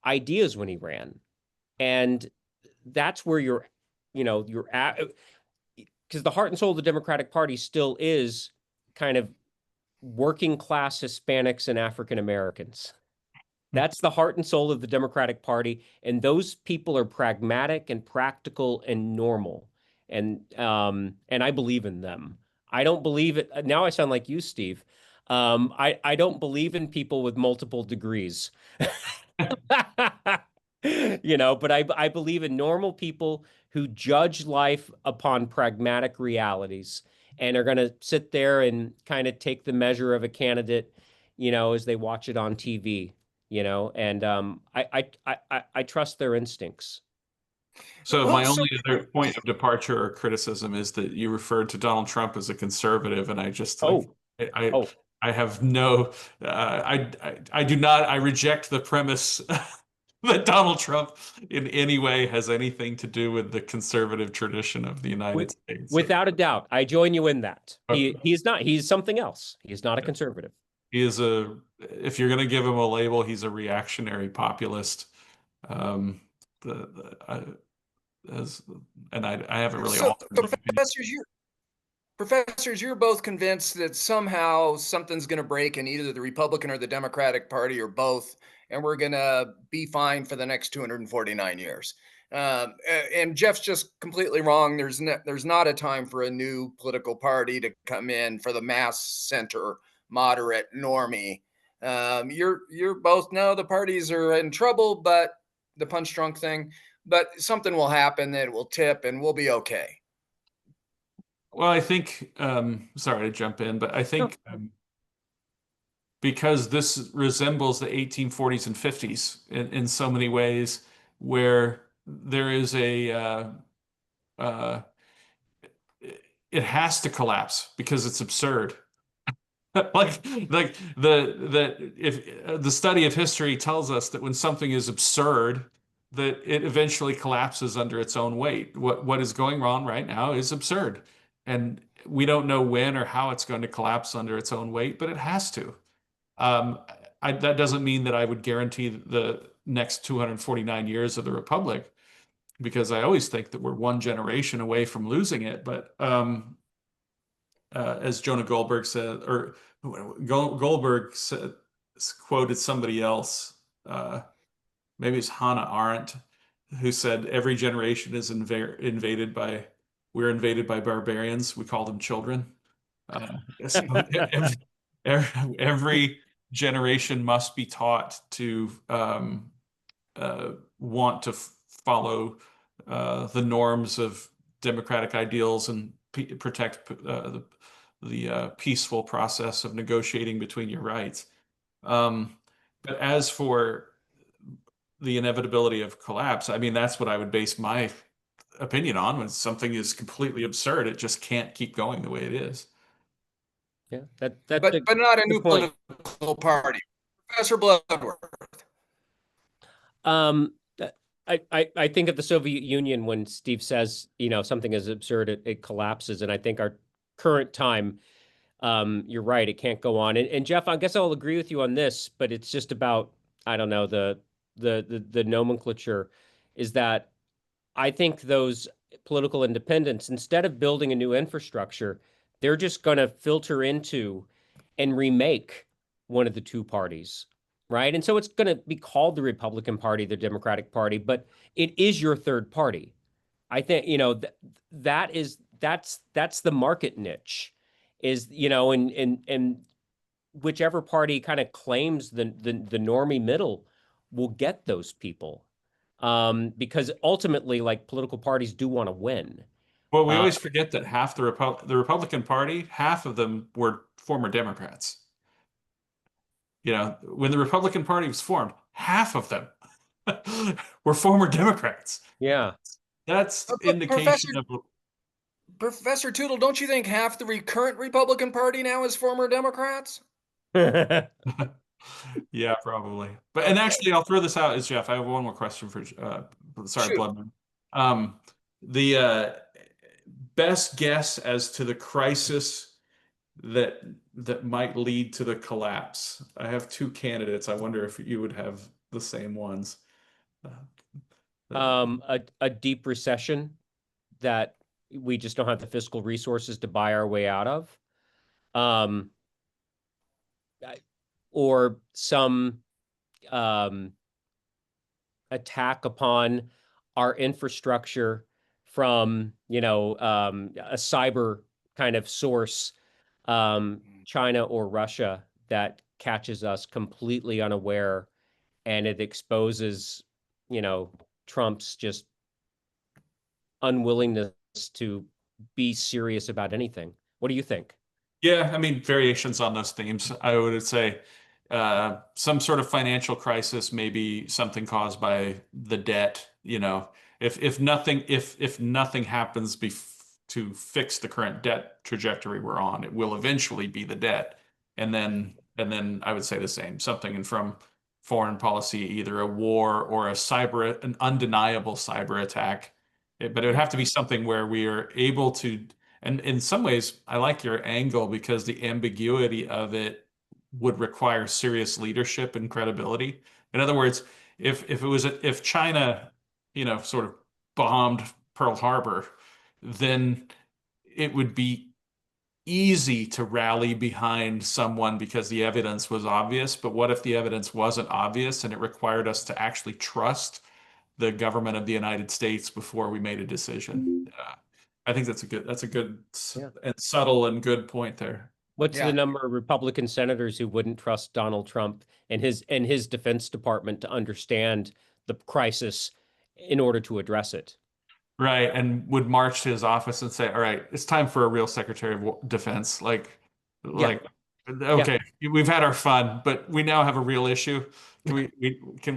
ideas when he ran. And that's where you're at, because the heart and soul of the Democratic Party still is kind of working class Hispanics and African Americans. That's the heart and soul of the Democratic Party, and those people are pragmatic and practical and normal, and I believe in them. I don't believe it. Now I sound like you, Steve. I don't believe in people with multiple degrees. But I believe in normal people who judge life upon pragmatic realities and are going to sit there and kind of take the measure of a candidate, as they watch it on TV, and I trust their instincts. So my only other point of departure or criticism is that you referred to Donald Trump as a conservative, and I just I have no I do not, I reject the premise that Donald Trump in any way has anything to do with the conservative tradition of the United States. Without a doubt, I join you in that. He's not. He's something else. He's not a conservative. He is if you're going to give him a label, he's a reactionary populist. And I haven't really So, offered professors, you're both convinced that somehow something's going to break in either the Republican or the Democratic Party or both, and we're going to be fine for the next 249 years. And Jeff's just completely wrong. There's not a time for a new political party to come in for the mass center, moderate, normie. You're both, no, the parties are in trouble, but the punch drunk thing, but something will happen that will tip and we'll be okay. Well, I think, sorry to jump in, but I think because this resembles the 1840s and 50s in so many ways, where there is it has to collapse because it's absurd. like if the study of history tells us that when something is absurd, that it eventually collapses under its own weight. What is going on right now is absurd. And we don't know when or how it's going to collapse under its own weight, but it has to. That doesn't mean that I would guarantee the next 249 years of the Republic, because I always think that we're one generation away from losing it. But as Jonah Goldberg said, or Goldberg said, quoted somebody else, maybe it's Hannah Arendt, who said, every generation is we're invaded by barbarians. We call them children. So every generation must be taught to want to follow the norms of democratic ideals and protect the peaceful process of negotiating between your rights. But as for the inevitability of collapse, I mean, that's what I would base my opinion on. When something is completely absurd, it just can't keep going the way it is. Yeah, that's but not a new point. political party. Professor Bloodworth. Um, I think of the Soviet Union when Steve says, something is absurd, it collapses. And I think our current time, you're right, it can't go on. And Jeff, I guess I'll agree with you on this, but it's just about, I don't know, the nomenclature is that I think those political independents, instead of building a new infrastructure, they're just going to filter into and remake one of the two parties, right? And so it's going to be called the Republican Party, the Democratic Party, but it is your third party. I think, that's the market niche is, and whichever party kind of claims the normie middle will get those people. Because ultimately, like political parties do want to win. Well, we always forget that half the Republican Party, half of them were former Democrats. When the Republican Party was formed, half of them were former Democrats. Yeah. That's indication of Professor Tootle, don't you think half the current Republican Party now is former Democrats? Yeah, probably. And actually, I'll throw this out as Jeff. I have one more question for sorry, Bloodman. The best guess as to the crisis that might lead to the collapse. I have two candidates. I wonder if you would have the same ones. A deep recession that we just don't have the fiscal resources to buy our way out of. Or some attack upon our infrastructure from, a cyber kind of source, China or Russia, that catches us completely unaware, and it exposes, Trump's just unwillingness to be serious about anything. What do you think? Yeah, I mean, variations on those themes. I would say some sort of financial crisis, maybe something caused by the debt. If nothing happens to fix the current debt trajectory we're on, it will eventually be the debt, and then I would say the same. Something from foreign policy, either a war or an undeniable cyber attack. But it would have to be something where we are able to. And in some ways, I like your angle because the ambiguity of it would require serious leadership and credibility. In other words, if China, sort of bombed Pearl Harbor, then it would be easy to rally behind someone because the evidence was obvious. But what if the evidence wasn't obvious and it required us to actually trust the government of the United States before we made a decision? I think that's a good and subtle and good point there. What's the number of Republican senators who wouldn't trust Donald Trump and his Defense Department to understand the crisis in order to address it? Right, and would march to his office and say, "All right, it's time for a real Secretary of Defense." Okay, we've had our fun, but we now have a real issue. We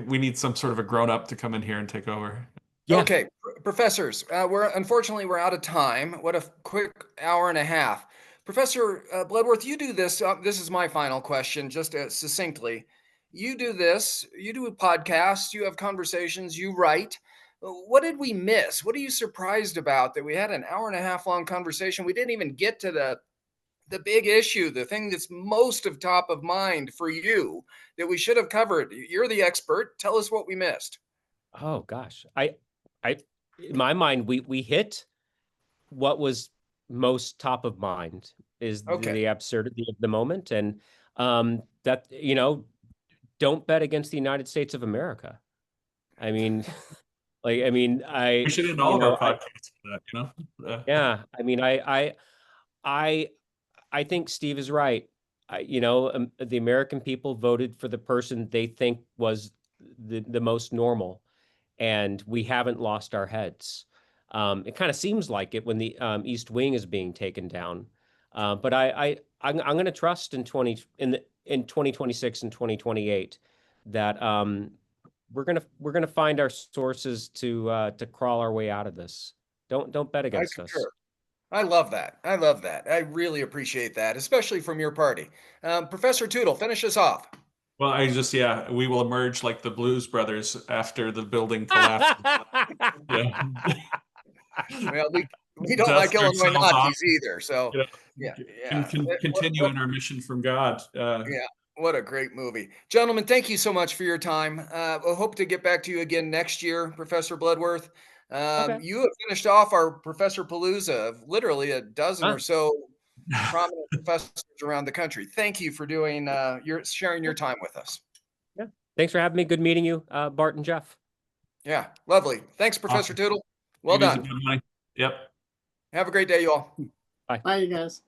need some sort of a grown-up to come in here and take over. Yeah. Okay, professors, unfortunately we're out of time. What a quick hour and a half. Professor Bloodworth, you do this. This is my final question, just succinctly. You do this. You do a podcast. You have conversations. You write. What did we miss? What are you surprised about that we had an hour and a half long conversation? We didn't even get to the big issue, the thing that's most of top of mind for you that we should have covered. You're the expert. Tell us what we missed. Oh gosh, in my mind, we hit what was most top of mind is the absurdity of the moment, and that don't bet against the United States of America. I mean, we should end all of our podcasts for that, Yeah, I mean, I think Steve is right. The American people voted for the person they think was the most normal, and we haven't lost our heads. It kind of seems like it when the East Wing is being taken down, but I'm going to trust in 2026 and 2028 that we're gonna find our sources to crawl our way out of this. Don't bet against us. I love that. I love that. I really appreciate that, especially from your party. Professor Tootle, finish us off. Well, yeah, we will emerge like the Blues Brothers after the building collapses. Yeah. Well, we don't like Dust Illinois ourselves off, Nazis either. So, you know, yeah, can, yeah. continue in our mission from God. Yeah, what a great movie. Gentlemen, thank you so much for your time. I hope to get back to you again next year, Professor Bloodworth. Okay. You have finished off our Professor Palooza of literally a dozen or so prominent professors around the country. Thank you for doing your sharing your time with us. Yeah. Thanks for having me. Good meeting you, Bart and Jeff. Yeah, lovely. Thanks, Professor Awesome. Tootle. Well Take it easy, done. buddy. Yep. Have a great day, you all. Bye, you guys.